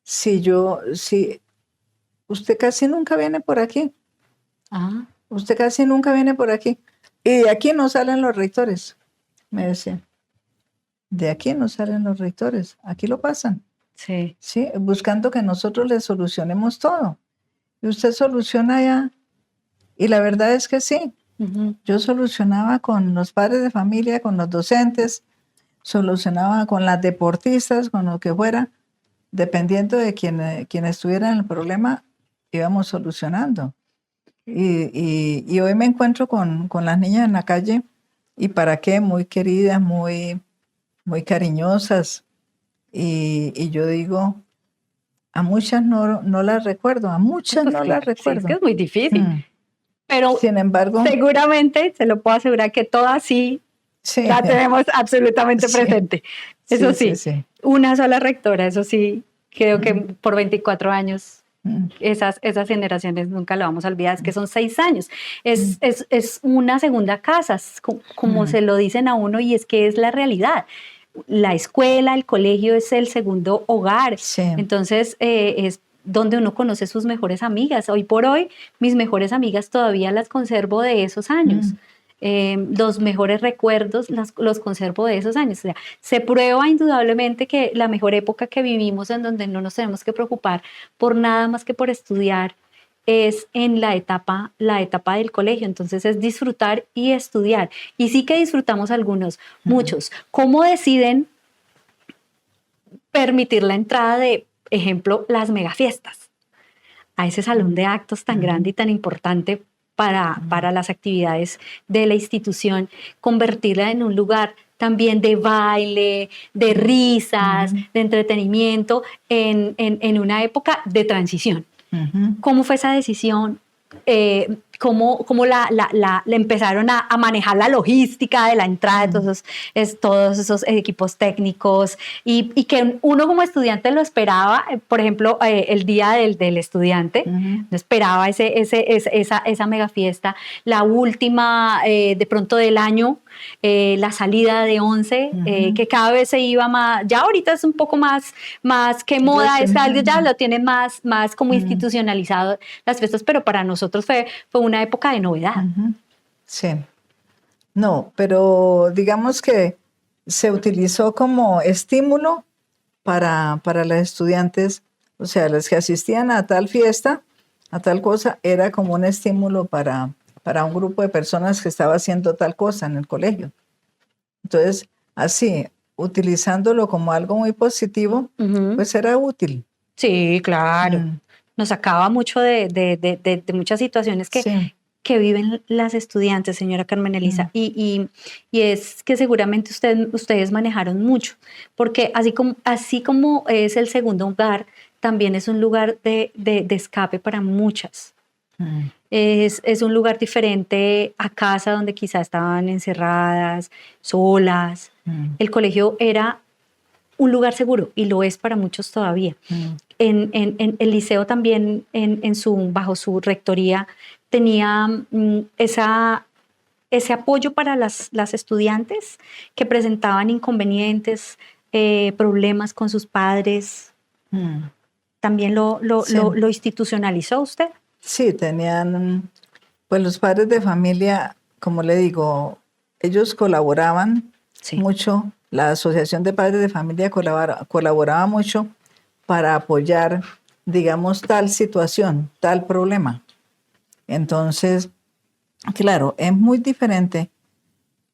Si usted casi nunca viene por aquí. Usted casi nunca viene por aquí. Y de aquí no salen los rectores, me decía. De aquí no salen los rectores, aquí lo pasan. Sí. Sí, buscando que nosotros le solucionemos todo. Y usted soluciona ya. Y la verdad es que sí. Yo solucionaba con los padres de familia, con los docentes, solucionaba con las deportistas, con lo que fuera, dependiendo de quien estuviera en el problema, íbamos solucionando. Y hoy me encuentro con las niñas en la calle, y para qué, muy queridas, muy, muy cariñosas, y yo digo, a muchas no las recuerdo, a muchas pues no claro, las recuerdo. Sí, es que es muy difícil. Pero sin embargo, seguramente, se lo puedo asegurar que todas sí la tenemos absolutamente presente. Eso sí, una sola rectora, eso sí, creo que por 24 años esas generaciones nunca lo vamos a olvidar, es que son 6 años. Es una segunda casa, como se lo dicen a uno, y es que es la realidad. La escuela, el colegio es el segundo hogar. Entonces, es donde uno conoce sus mejores amigas. Hoy por hoy, mis mejores amigas todavía las conservo de esos años. Los mejores recuerdos los conservo de esos años. O sea, se prueba indudablemente que la mejor época que vivimos, en donde no nos tenemos que preocupar por nada más que por estudiar, es en la etapa del colegio. Entonces es disfrutar y estudiar. Y sí que disfrutamos algunos, muchos. ¿Cómo deciden permitir la entrada de, ejemplo, las megafiestas a ese salón de actos tan grande y tan importante para las actividades de la institución, convertirla en un lugar también de baile, de risas, de entretenimiento, en una época de transición? ¿Cómo fue esa decisión? ¿Cómo la empezaron a manejar la logística de la entrada de todos esos equipos técnicos y que uno como estudiante lo esperaba, por ejemplo, el día del estudiante, no esperaba esa mega fiesta, la última de pronto del año, la salida de 11, que cada vez se iba más, ya ahorita es un poco más que moda, es algo, ya lo tienen más como institucionalizado las fiestas, pero para nosotros fue una época de novedad. Sí. No, pero digamos que se utilizó como estímulo para los estudiantes, o sea, los que asistían a tal fiesta, a tal cosa, era como un estímulo para un grupo de personas que estaba haciendo tal cosa en el colegio. Entonces, así, utilizándolo como algo muy positivo, pues era útil. Sí, claro. Nos sacaba mucho de muchas situaciones que viven las estudiantes, señora Carmen Elisa, y es que seguramente ustedes manejaron mucho, porque así como es el segundo hogar, también es un lugar de escape para muchas. Es un lugar diferente a casa donde quizás estaban encerradas, solas. El colegio era un lugar seguro y lo es para muchos todavía. En el liceo también, bajo su rectoría, tenía ese apoyo para las estudiantes que presentaban inconvenientes, problemas con sus padres. ¿También lo institucionalizó usted? Sí, tenían, pues los padres de familia, como le digo, ellos colaboraban mucho. La Asociación de Padres de Familia colaboraba mucho para apoyar, digamos, tal situación, tal problema. Entonces, claro, es muy diferente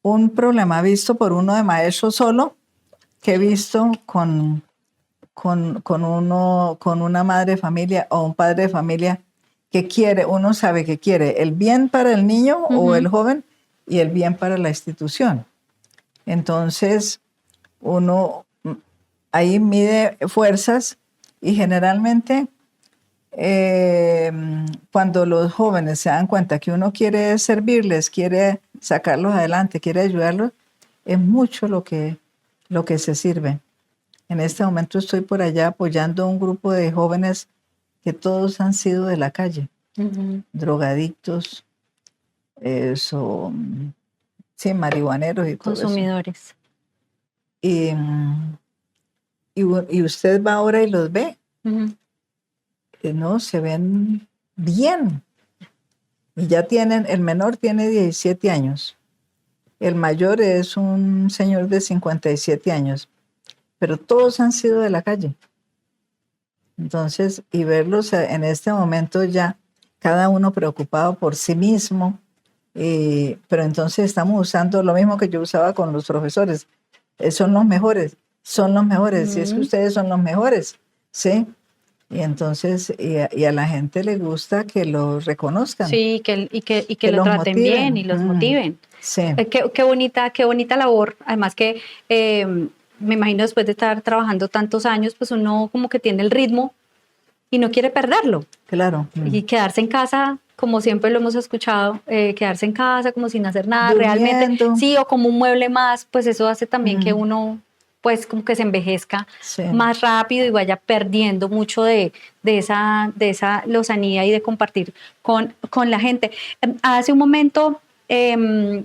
un problema visto por uno de maestro solo que visto con una madre de familia o un padre de familia que quiere, uno sabe que quiere el bien para el niño o el joven y el bien para la institución. Entonces, uno ahí mide fuerzas y generalmente cuando los jóvenes se dan cuenta que uno quiere servirles, quiere sacarlos adelante, quiere ayudarlos, es mucho lo que se sirve. En este momento estoy por allá apoyando a un grupo de jóvenes que todos han sido de la calle, drogadictos, marihuaneros y consumidores. Y usted va ahora y los ve. No, se ven bien. Y ya el menor tiene 17 años. El mayor es un señor de 57 años. Pero todos han sido de la calle. Entonces, y verlos en este momento ya, cada uno preocupado por sí mismo. Pero entonces estamos usando lo mismo que yo usaba con los profesores. Son los mejores. Y es que ustedes son los mejores, ¿sí? Y entonces, y a la gente le gusta que los reconozcan. Sí, y que lo traten bien y los motiven. Sí. Qué bonita labor. Además que me imagino después de estar trabajando tantos años, pues uno como que tiene el ritmo y no quiere perderlo. Claro. Y quedarse en casa, como siempre lo hemos escuchado, quedarse en casa como sin hacer nada, durmiendo. Realmente, sí, o como un mueble más, pues eso hace también que uno pues como que se envejezca más rápido y vaya perdiendo mucho de esa lozanía y de compartir con la gente. Hace un momento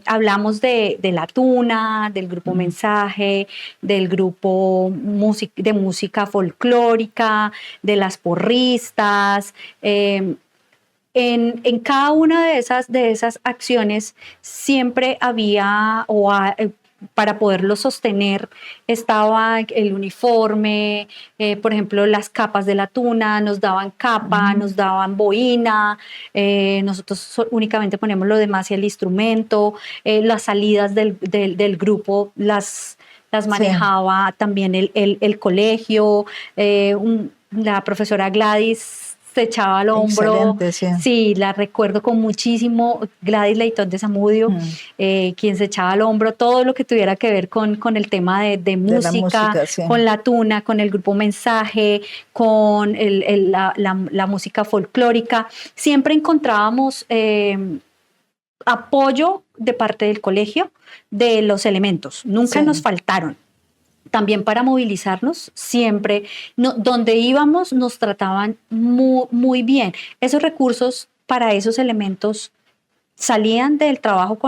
hablamos de la Tuna, del grupo Mensaje, del grupo de música folclórica, de las porristas. En cada una de esas acciones siempre había para poderlo sostener estaba el uniforme, por ejemplo, las capas de la Tuna, nos daban capa, nos daban boina, nosotros únicamente poníamos lo demás y el instrumento, las salidas del grupo las manejaba también el colegio, la profesora Gladys se echaba al hombro. Excelente, sí. Sí, la recuerdo con muchísimo. Gladys Leitón de Zamudio, quien se echaba al hombro todo lo que tuviera que ver con el tema de música, sí. con la tuna, con el grupo Mensaje, con la música folclórica. Siempre encontrábamos apoyo de parte del colegio de los elementos. Nunca nos faltaron. También para movilizarnos, siempre, donde íbamos nos trataban muy bien. Esos recursos para esos elementos salían del trabajo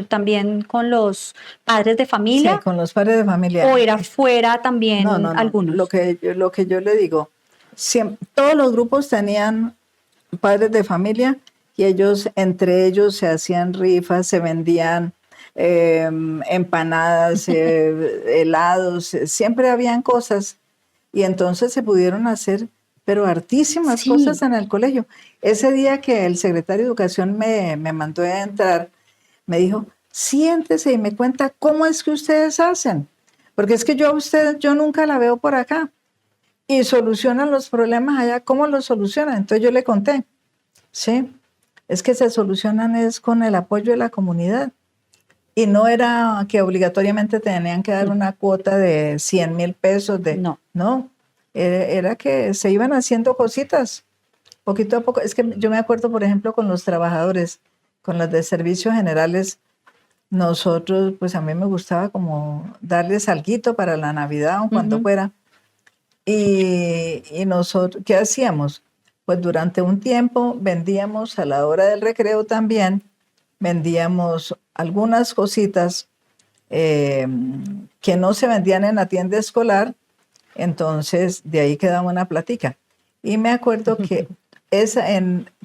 también con los padres de familia. Sí, con los padres de familia. ¿O era fuera también algunos? Lo que yo le digo, todos los grupos tenían padres de familia y ellos, entre ellos, se hacían rifas, se vendían empanadas, helados, siempre habían cosas y entonces se pudieron hacer, pero hartísimas cosas en el colegio. Ese día que el secretario de Educación me mandó a entrar, me dijo, siéntese y me cuenta cómo es que ustedes hacen, porque es que yo nunca la veo por acá y solucionan los problemas allá. ¿Cómo los solucionan? Entonces yo le conté, sí, es que se solucionan es con el apoyo de la comunidad. Y no era que obligatoriamente tenían que dar una cuota de 100,000 pesos. No, era que se iban haciendo cositas, poquito a poco. Es que yo me acuerdo, por ejemplo, con los trabajadores, con los de servicios generales, nosotros, pues a mí me gustaba como darles alguito para la Navidad o cuando fuera. Y nosotros, ¿qué hacíamos? Pues durante un tiempo vendíamos a la hora del recreo también, vendíamos algunas cositas que no se vendían en la tienda escolar, entonces de ahí quedaba una platica. Y me acuerdo que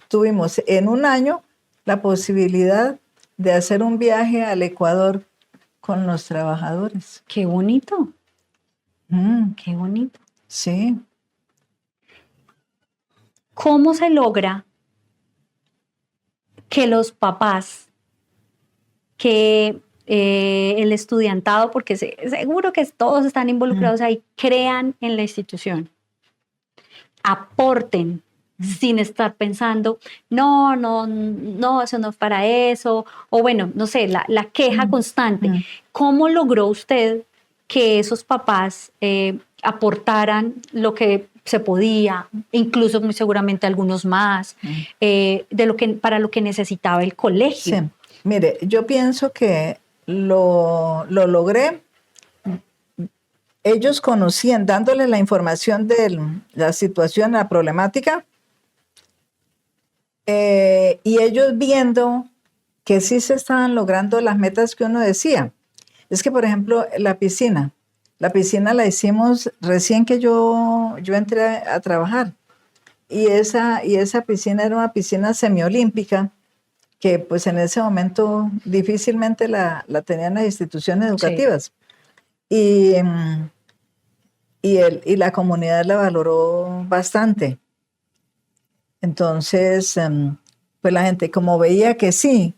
tuvimos en un año la posibilidad de hacer un viaje al Ecuador con los trabajadores. ¡Qué bonito! ¡Qué bonito! Sí. ¿Cómo se logra que los papás, que el estudiantado, porque seguro que todos están involucrados ahí, crean en la institución, aporten sin estar pensando, no, eso no es para eso, o bueno, no sé, la queja constante? ¿Cómo logró usted que esos papás aportaran lo que se podía, incluso muy seguramente algunos más, para lo que necesitaba el colegio? Sí. Mire, yo pienso que lo logré. Ellos conocían, dándole la información de la situación, la problemática, y ellos viendo que sí se estaban logrando las metas que uno decía. Es que, por ejemplo, la piscina la hicimos recién que yo entré a trabajar, y esa piscina era una piscina semiolímpica, que pues en ese momento difícilmente la tenían las instituciones educativas. Sí. Y la comunidad la valoró bastante. Entonces, pues la gente como veía que si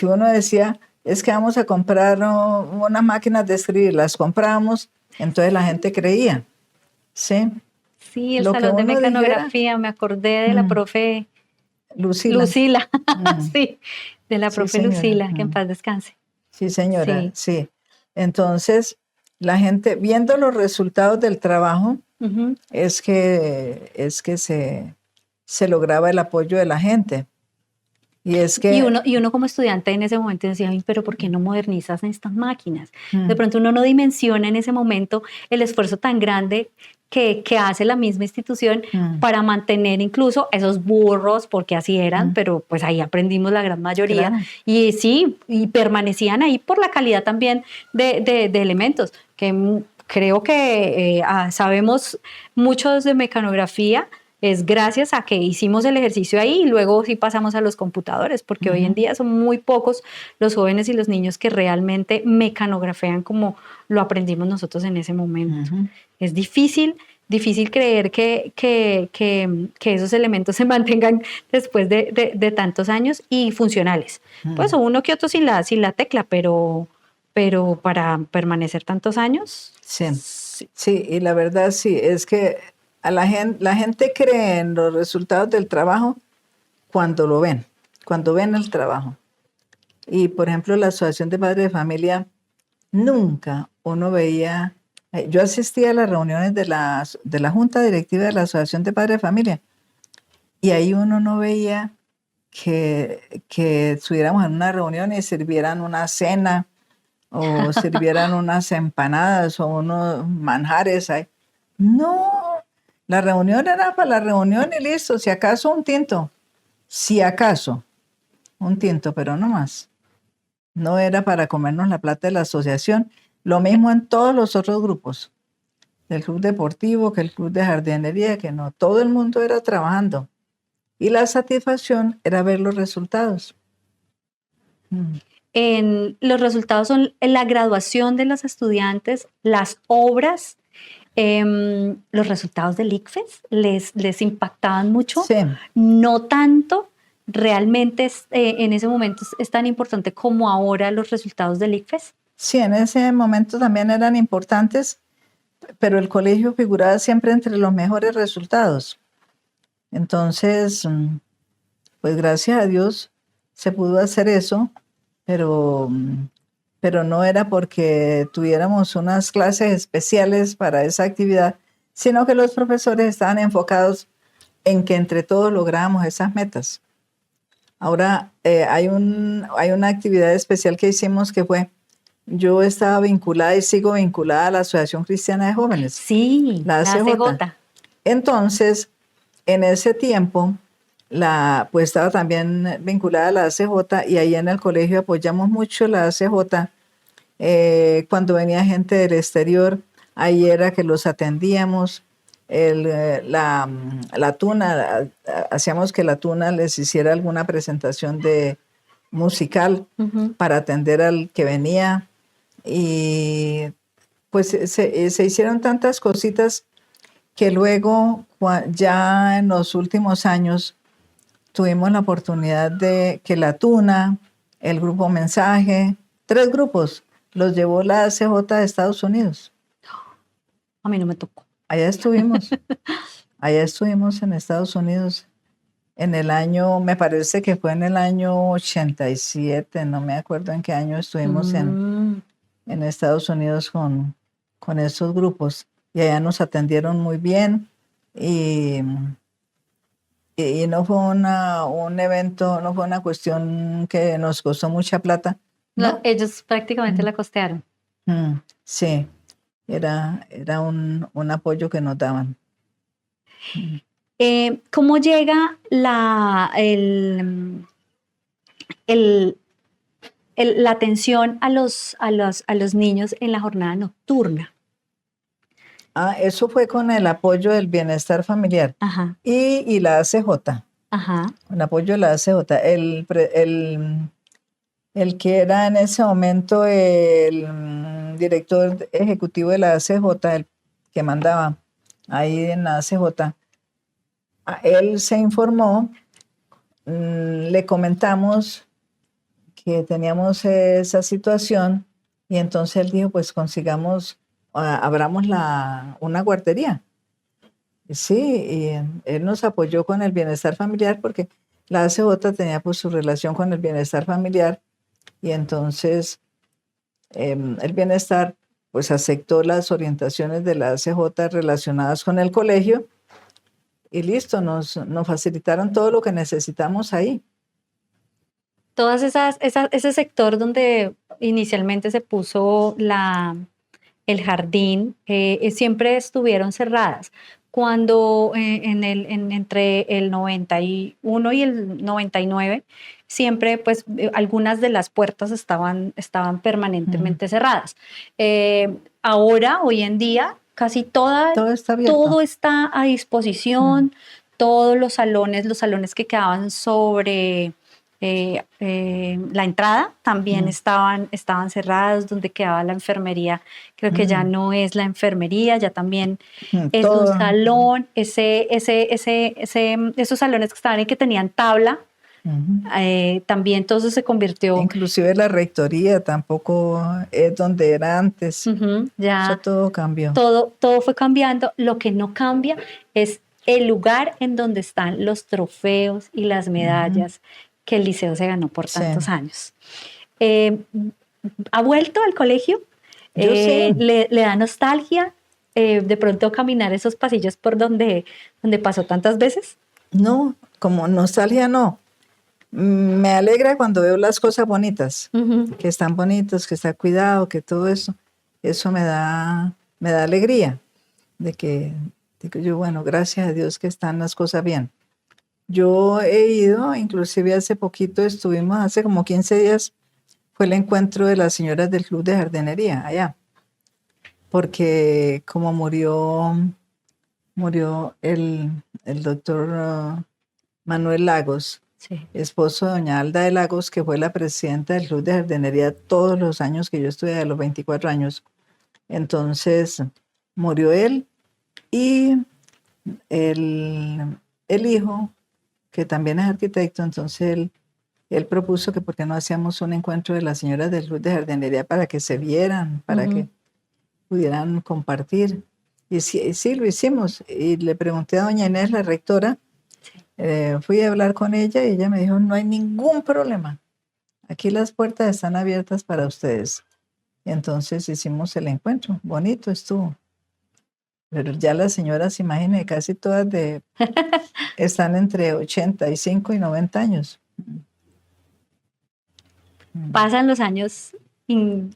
uno decía, es que vamos a comprar unas máquinas de escribir, las compramos, entonces la gente creía. Sí, sí, el salón de mecanografía, me acordé de la profe Lucila. Sí, de la profe señora. Lucila, que en paz descanse. Sí, señora, sí. Entonces, la gente, viendo los resultados del trabajo, es que se lograba el apoyo de la gente. Y uno como estudiante en ese momento decía, pero ¿por qué no modernizas estas máquinas? De pronto uno no dimensiona en ese momento el esfuerzo tan grande que hace la misma institución para mantener incluso esos burros, porque así eran, pero pues ahí aprendimos la gran mayoría. Claro. Y sí, y permanecían ahí por la calidad también de elementos, que creo que sabemos muchos de mecanografía, es gracias a que hicimos el ejercicio ahí y luego sí pasamos a los computadores, porque hoy en día son muy pocos los jóvenes y los niños que realmente mecanografean como lo aprendimos nosotros en ese momento. Es difícil creer que esos elementos se mantengan después de tantos años y funcionales. Pues uno que otro sin la tecla, pero para permanecer tantos años. Sí, y la verdad sí, es que la gente cree en los resultados del trabajo cuando lo ven, cuando ven el trabajo. Y, por ejemplo, la Asociación de Padres de Familia, nunca uno veía. Yo asistía a las reuniones de la Junta Directiva de la Asociación de Padres de Familia y ahí uno no veía que estuviéramos en una reunión y sirvieran una cena o sirvieran unas empanadas o unos manjares ahí. No, la reunión era para la reunión y listo, si acaso un tinto, pero no más. No era para comernos la plata de la asociación. Lo mismo en todos los otros grupos, del club deportivo, que el club de jardinería, que no, todo el mundo era trabajando. Y la satisfacción era ver los resultados. Los resultados son la graduación de los estudiantes, las obras, los resultados del ICFES, ¿les impactaban mucho? Sí. No tanto. Realmente en ese momento es tan importante como ahora los resultados del ICFES. Sí, en ese momento también eran importantes, pero el colegio figuraba siempre entre los mejores resultados. Entonces, pues gracias a Dios se pudo hacer eso, pero no era porque tuviéramos unas clases especiales para esa actividad, sino que los profesores estaban enfocados en que entre todos lográramos esas metas. Ahora, hay una actividad especial que hicimos que fue, yo estaba vinculada y sigo vinculada a la Asociación Cristiana de Jóvenes. Sí, la ACJ. Entonces, en ese tiempo, pues estaba también vinculada a la ACJ y ahí en el colegio apoyamos mucho la ACJ. Cuando venía gente del exterior, ahí era que los atendíamos. La Tuna, hacíamos que la Tuna les hiciera alguna presentación musical para atender al que venía. Y pues se hicieron tantas cositas que luego, ya en los últimos años, tuvimos la oportunidad de que la Tuna, el Grupo Mensaje, 3 grupos, los llevó la ACJ de Estados Unidos. A mí no me tocó. Allá estuvimos en Estados Unidos en el año, me parece que fue en el año 87, no me acuerdo en qué año estuvimos en Estados Unidos con esos grupos y allá nos atendieron muy bien y no fue un evento, no fue una cuestión que nos costó mucha plata. No, ellos prácticamente la costearon. Sí. Era un apoyo que nos daban. ¿Cómo llega la atención a los niños en la jornada nocturna? Eso fue con el apoyo del Bienestar Familiar. Ajá. Y la ACJ. Ajá. Con apoyo de la ACJ. El que era en ese momento el director ejecutivo de la ACJ, el que mandaba ahí en la ACJ, él se informó, le comentamos que teníamos esa situación y entonces él dijo, pues abramos una guardería. Sí, y él nos apoyó con el Bienestar Familiar porque la ACJ tenía pues su relación con el Bienestar Familiar. Y entonces el Bienestar pues aceptó las orientaciones de la ACJ relacionadas con el colegio y listo, nos facilitaron todo lo que necesitamos ahí. Todas ese sector donde inicialmente se puso el jardín, siempre estuvieron cerradas. Cuando entre el 91 y el 99, siempre pues algunas de las puertas estaban permanentemente cerradas. Ahora, hoy en día, casi todo está abierto. Todo está a disposición, todos los salones que quedaban sobre la entrada también estaban cerrados, donde quedaba la enfermería. Creo que ya no es la enfermería, ya también es un salón. Esos salones que estaban y que tenían tabla También todo eso se convirtió... Inclusive la rectoría tampoco es donde era antes. Ya eso todo cambió. Todo fue cambiando. Lo que no cambia es el lugar en donde están los trofeos y las medallas que el liceo se ganó por tantos años. ¿Ha vuelto al colegio? Yo sí. ¿Le da nostalgia de pronto caminar esos pasillos por donde pasó tantas veces? No, como nostalgia no. Me alegra cuando veo las cosas bonitas, que están bonitos, que está cuidado, que todo eso me da alegría de que digo yo, bueno, gracias a Dios que están las cosas bien. Yo he ido, inclusive hace poquito estuvimos, hace como 15 días, fue el encuentro de las señoras del Club de Jardinería allá, porque como murió el doctor Manuel Lagos, esposo de doña Alda de Lagos, que fue la presidenta del Club de Jardinería todos los años que yo estuve, a los 24 años. Entonces murió él y el hijo, que también es arquitecto, entonces él propuso que por qué no hacíamos un encuentro de las señoras del Club de Jardinería para que se vieran, para que pudieran compartir. Y sí, lo hicimos. Y le pregunté a doña Inés, la rectora, fui a hablar con ella y ella me dijo, no hay ningún problema. Aquí las puertas están abiertas para ustedes. Y entonces hicimos el encuentro. Bonito estuvo. Pero ya las señoras, imagínense, casi todas están entre 85 y 90 años. Pasan los años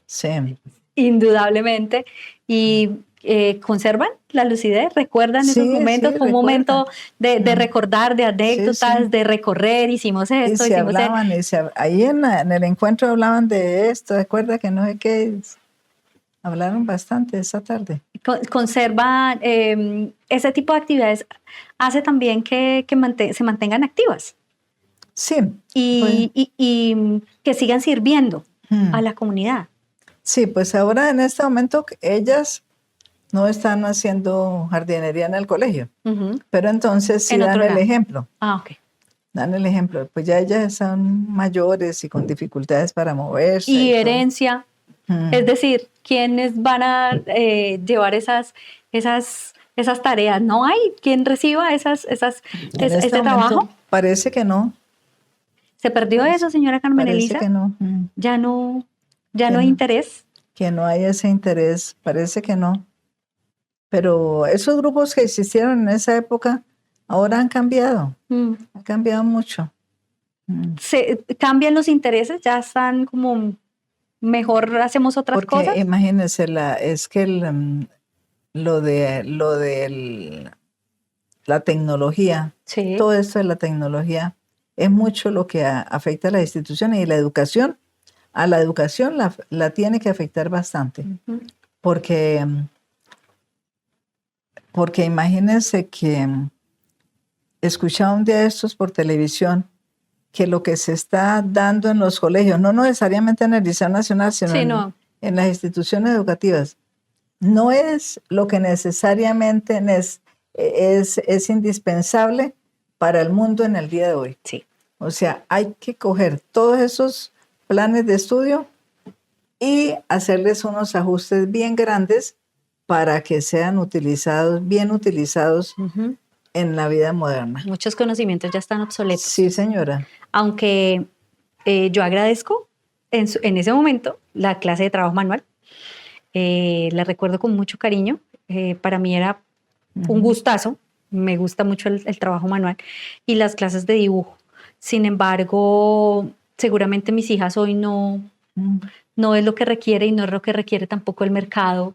sí. Indudablemente. Y conservan la lucidez, recuerdan esos momentos, fue un momento de recordar, de anécdotas, de recorrer, hicimos esto, y se hablaban, ahí en el encuentro hablaban de esto, recuerda que no sé qué, hablaron bastante esa tarde. Conservan ese tipo de actividades, hace también que se mantengan activas. Sí. Y que sigan sirviendo a la comunidad. Sí, pues ahora en este momento ellas no están haciendo jardinería en el colegio, pero entonces sí dan el ejemplo. Dan el ejemplo, pues ya ellas son mayores y con dificultades para moverse. Y herencia, es decir, ¿quiénes van a llevar esas tareas? ¿No hay quien reciba este trabajo? Parece que no. ¿Se perdió eso, señora Carmen Elisa? Parece que no. ¿Ya no hay interés? Que no hay ese interés, parece que no. Pero esos grupos que existieron en esa época ahora han cambiado. Han cambiado mucho. ¿Se cambian los intereses? ¿Ya están como mejor hacemos otras cosas? Porque imagínense, es que lo de la tecnología, todo esto de la tecnología, es mucho lo que afecta a las instituciones y la educación. A la educación la tiene que afectar bastante, porque imagínense que escuchaba un día de estos por televisión que lo que se está dando en los colegios, no necesariamente en el Liceo Nacional, sino en las instituciones educativas, no es lo que necesariamente es indispensable para el mundo en el día de hoy. Sí. O sea, hay que coger todos esos planes de estudio y hacerles unos ajustes bien grandes para que sean bien utilizados en la vida moderna. Muchos conocimientos ya están obsoletos. Sí, señora. Aunque yo agradezco en ese momento la clase de trabajo manual. La recuerdo con mucho cariño. Para mí era un gustazo. Me gusta mucho el trabajo manual y las clases de dibujo. Sin embargo, seguramente mis hijas hoy no es lo que requiere y no es lo que requiere tampoco el mercado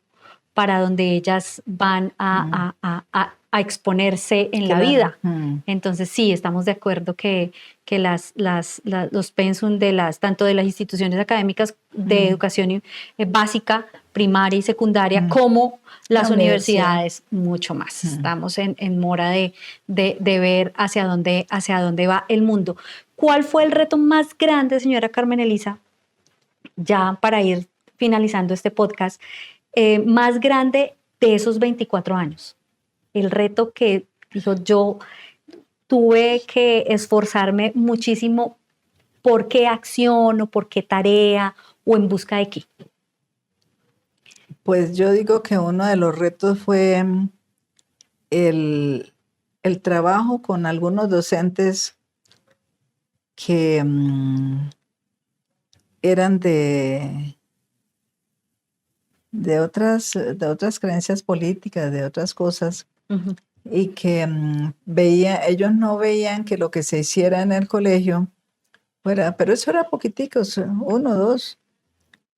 para donde ellas van a exponerse en la vida. Entonces sí, estamos de acuerdo que los pensum tanto de las instituciones académicas de educación básica, primaria y secundaria, como las universidades, mucho más. Estamos en mora de ver hacia dónde va el mundo. ¿Cuál fue el reto más grande, señora Carmen Elisa, ya para ir finalizando este podcast, más grande de esos 24 años? El reto que dijo yo, tuve que esforzarme muchísimo por qué acción o por qué tarea o en busca de qué. Pues yo digo que uno de los retos fue el trabajo con algunos docentes que eran de otras creencias políticas, de otras cosas, uh-huh. Y que ellos no veían que lo que se hiciera en el colegio fuera, pero eso era poquiticos, 1 o 2,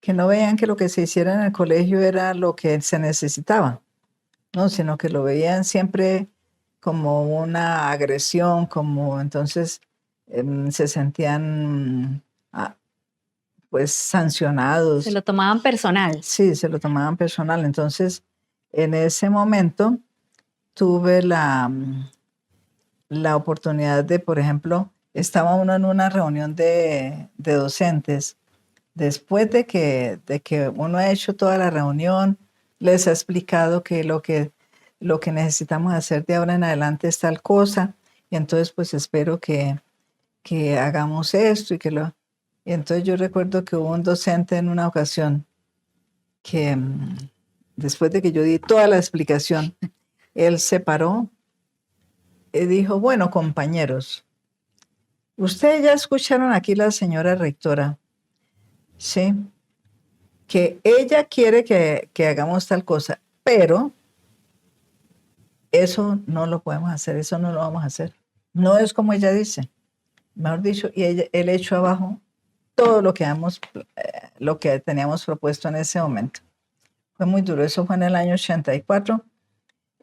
que no veían que lo que se hiciera en el colegio era lo que se necesitaba, no, sino que lo veían siempre como una agresión, como entonces se sentían pues sancionados. Se lo tomaban personal. Sí, se lo tomaban personal. Entonces, en ese momento tuve la oportunidad de, por ejemplo, estaba uno en una reunión de docentes. Después de que uno ha hecho toda la reunión, les ha explicado que lo que necesitamos hacer de ahora en adelante es tal cosa, y entonces pues espero que hagamos esto y entonces yo recuerdo que hubo un docente en una ocasión que después de que yo di toda la explicación, él se paró y dijo, bueno, compañeros, ustedes ya escucharon aquí la señora rectora, ¿sí? Que ella quiere que hagamos tal cosa, pero eso no lo podemos hacer, eso no lo vamos a hacer. No es como ella dice, mejor dicho, y él echó abajo todo lo que teníamos propuesto en ese momento. Fue muy duro, eso fue en el año 84,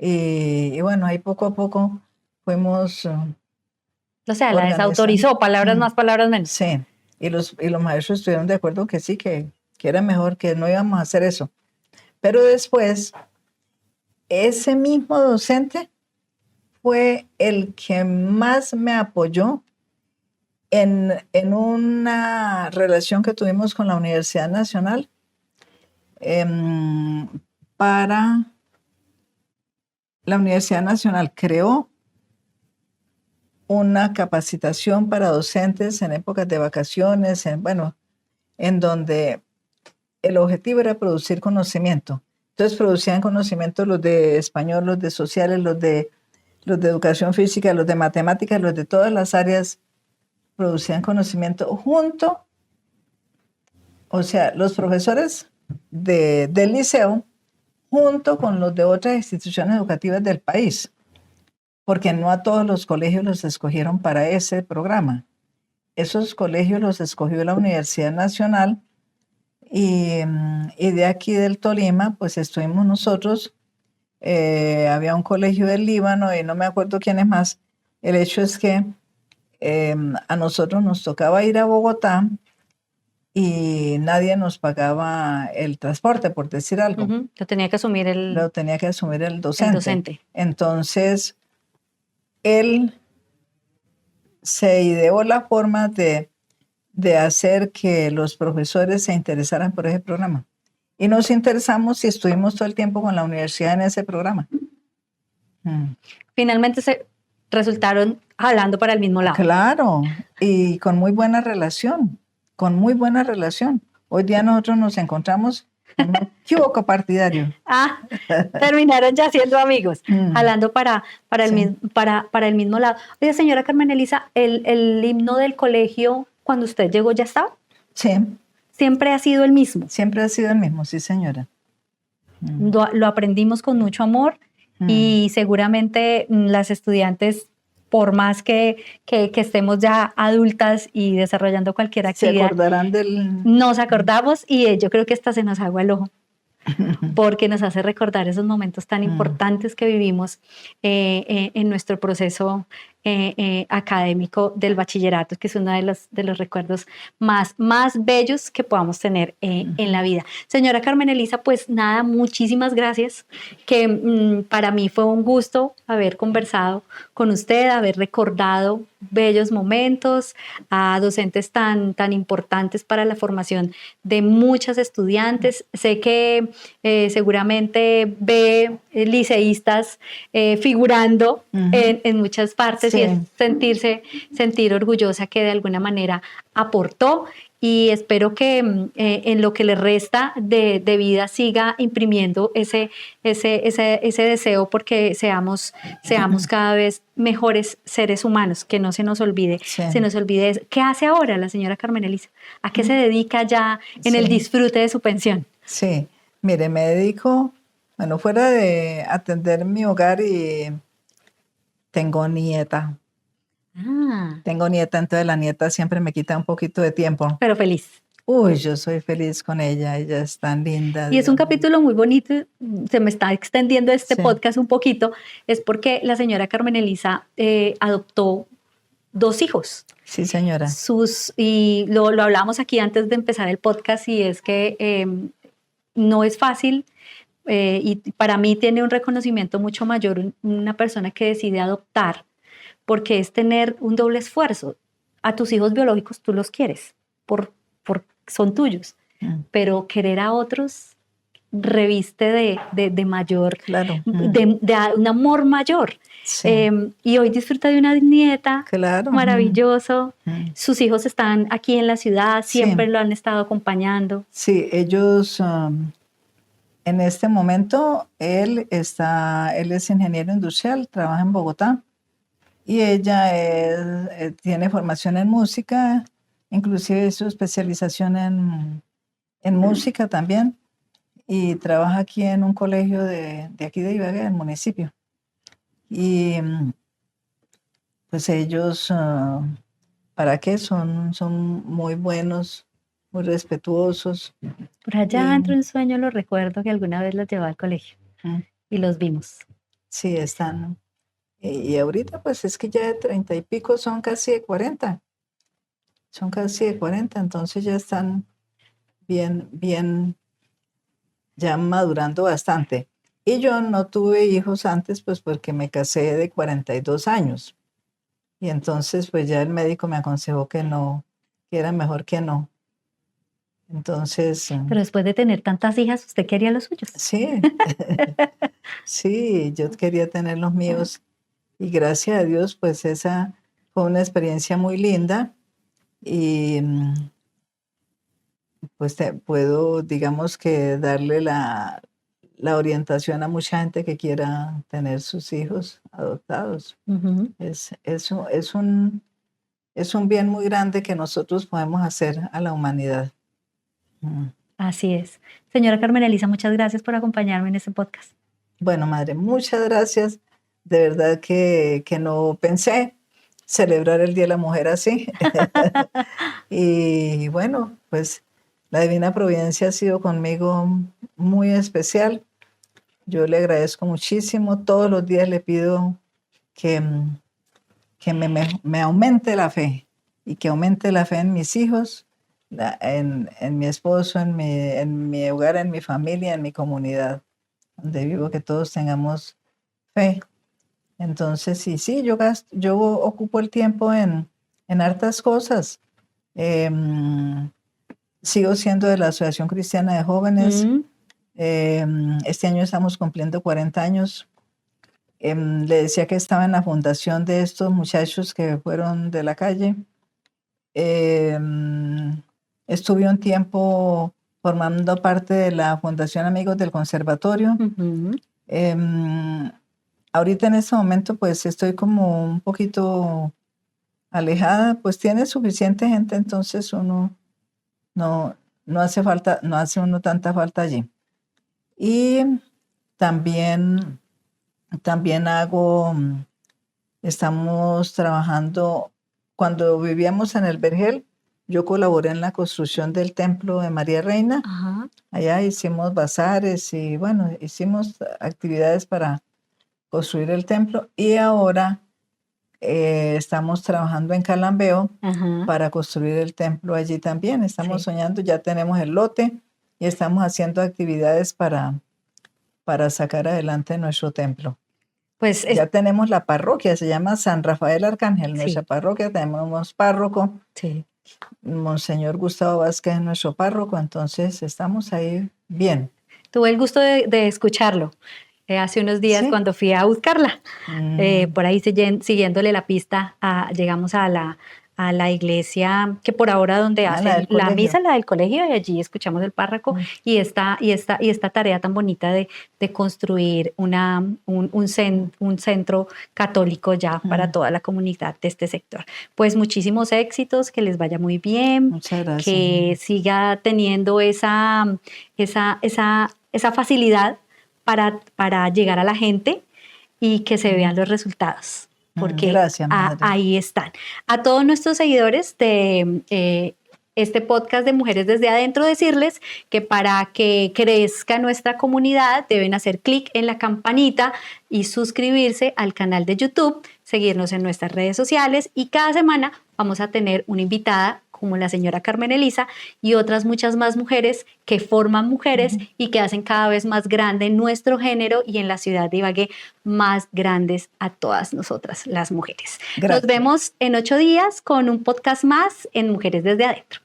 y bueno, ahí poco a poco fuimos o sea, la desautorizó, palabras más, palabras menos. Sí, y los maestros estuvieron de acuerdo que sí, que era mejor, que no íbamos a hacer eso. Pero después, ese mismo docente fue el que más me apoyó en una relación que tuvimos con la Universidad Nacional para la Universidad Nacional creó una capacitación para docentes en épocas de vacaciones, en donde el objetivo era producir conocimiento. Entonces producían conocimiento los de español, los de sociales, los de educación física, los de matemáticas, los de todas las áreas producían conocimiento junto, o sea, los profesores del liceo junto con los de otras instituciones educativas del país, porque no a todos los colegios los escogieron para ese programa. Esos colegios los escogió la Universidad Nacional y de aquí del Tolima, pues estuvimos nosotros, había un colegio del Líbano y no me acuerdo quién es más. El hecho es que a nosotros nos tocaba ir a Bogotá y nadie nos pagaba el transporte, por decir algo. Uh-huh. Lo tenía que asumir el docente. Entonces, él se ideó la forma de hacer que los profesores se interesaran por ese programa. Y nos interesamos y estuvimos todo el tiempo con la universidad en ese programa. Finalmente se resultaron jalando para el mismo lado. Claro, y con muy buena relación, Hoy día nosotros nos encontramos en un equívoco partidario. Terminaron ya siendo amigos, jalando para el mismo lado. Oye, señora Carmen Elisa, ¿el himno del colegio cuando usted llegó ya estaba? Sí. ¿Siempre ha sido el mismo? Siempre ha sido el mismo, sí, señora. Lo aprendimos con mucho amor y seguramente las estudiantes, por más que estemos ya adultas y desarrollando cualquier actividad, se acordarán nos acordamos y yo creo que hasta se nos agua el ojo, porque nos hace recordar esos momentos tan importantes que vivimos en nuestro proceso académico del bachillerato, que es uno de los recuerdos más bellos que podamos tener en la vida. Señora Carmen Elisa, pues nada, muchísimas gracias, que para mí fue un gusto haber conversado con usted, haber recordado bellos momentos, a docentes tan importantes para la formación de muchas estudiantes. Sé que seguramente ve liceístas figurando en muchas partes, sí. Y es sentir orgullosa que de alguna manera aportó, y espero que en lo que le resta de vida siga imprimiendo ese deseo porque seamos cada vez mejores seres humanos, que no se nos olvide, eso. ¿Qué hace ahora la señora Carmen Elisa? ¿A qué se dedica ya en el disfrute de su pensión? Sí, mire, me dedico, bueno, fuera de atender mi hogar, y tengo nieta. Tengo nieta, entonces la nieta siempre me quita un poquito de tiempo. Pero feliz. Uy, yo soy feliz con ella es tan linda. Y es un capítulo muy bonito, se me está extendiendo podcast un poquito, es porque la señora Carmen Elisa adoptó 2 hijos. Sí, señora. Y lo hablábamos aquí antes de empezar el podcast, y es que no es fácil, y para mí tiene un reconocimiento mucho mayor una persona que decide adoptar, porque es tener un doble esfuerzo. A tus hijos biológicos tú los quieres, son tuyos, pero querer a otros reviste de mayor, claro. de un amor mayor. Sí. Y hoy disfruta de una nieta, claro. Maravilloso. Sus hijos están aquí en la ciudad, siempre lo han estado acompañando. Sí, ellos, en este momento, él es ingeniero industrial, trabaja en Bogotá, y ella tiene formación en música, inclusive su especialización en música también, y trabaja aquí en un colegio de aquí de Ibagué, del municipio. Y pues ellos, ¿para qué? Son muy buenos, muy respetuosos. Por allá dentro de un sueño lo recuerdo que alguna vez los llevó al colegio y los vimos. Sí, están. Y ahorita pues es que ya de 30 y pico son casi de 40. Son casi de 40, entonces ya están bien, ya madurando bastante. Y yo no tuve hijos antes, pues porque me casé de 42 años. Y entonces pues ya el médico me aconsejó que no, que era mejor que no. Entonces... Pero después de tener tantas hijas, ¿usted quería los suyos? Sí, sí, yo quería tener los míos. Y gracias a Dios, pues esa fue una experiencia muy linda, y pues puedo, digamos que darle la orientación a mucha gente que quiera tener sus hijos adoptados. Es un bien muy grande que nosotros podemos hacer a la humanidad. Así es. Señora Carmen Elisa, muchas gracias por acompañarme en este podcast. Bueno, madre, muchas gracias. De verdad que no pensé celebrar el Día de la Mujer así. Y bueno, pues la Divina Providencia ha sido conmigo muy especial. Yo le agradezco muchísimo. Todos los días le pido que me aumente la fe, y que aumente la fe en mis hijos, en mi esposo, en mi hogar, en mi familia, en mi comunidad, donde vivo, que todos tengamos fe. Entonces, sí, yo ocupo el tiempo en hartas cosas. Sigo siendo de la Asociación Cristiana de Jóvenes. Este año estamos cumpliendo 40 años. Le decía que estaba en la fundación de estos muchachos que fueron de la calle. Estuve un tiempo formando parte de la Fundación Amigos del Conservatorio. Ahorita en este momento pues estoy como un poquito alejada, pues tiene suficiente gente, entonces uno no hace uno tanta falta allí. Y también estamos trabajando, cuando vivíamos en el Vergel, yo colaboré en la construcción del templo de María Reina. Allá hicimos bazares y bueno, hicimos actividades para construir el templo, y ahora estamos trabajando en Calambeo para construir el templo allí también. Estamos soñando, ya tenemos el lote y estamos haciendo actividades para sacar adelante nuestro templo. Pues ya tenemos la parroquia, se llama San Rafael Arcángel, Sí. nuestra parroquia, tenemos párroco, sí. Monseñor Gustavo Vázquez es nuestro párroco, entonces estamos ahí bien. Tuve el gusto de escucharlo hace unos días ¿Sí? cuando fui a buscarla. Mm. Por ahí siguiéndole la pista, llegamos a la iglesia que por ahora donde La hacen del la colegio. misa, la del colegio, y allí escuchamos el párroco y esta tarea tan bonita de construir un centro católico ya para toda la comunidad de este sector. Pues muchísimos éxitos, que les vaya muy bien, Muchas gracias. que siga teniendo esa facilidad para llegar a la gente y que se vean los resultados, porque Gracias, madre. ahí están. A todos nuestros seguidores de este podcast de Mujeres desde Adentro, decirles que para que crezca nuestra comunidad deben hacer clic en la campanita y suscribirse al canal de YouTube, seguirnos en nuestras redes sociales, y cada semana vamos a tener una invitada como la señora Carmen Elisa y otras muchas más mujeres que forman mujeres y que hacen cada vez más grande nuestro género y en la ciudad de Ibagué más grandes a todas nosotras las mujeres. Gracias. Nos vemos en 8 días con un podcast más en Mujeres desde Adentro.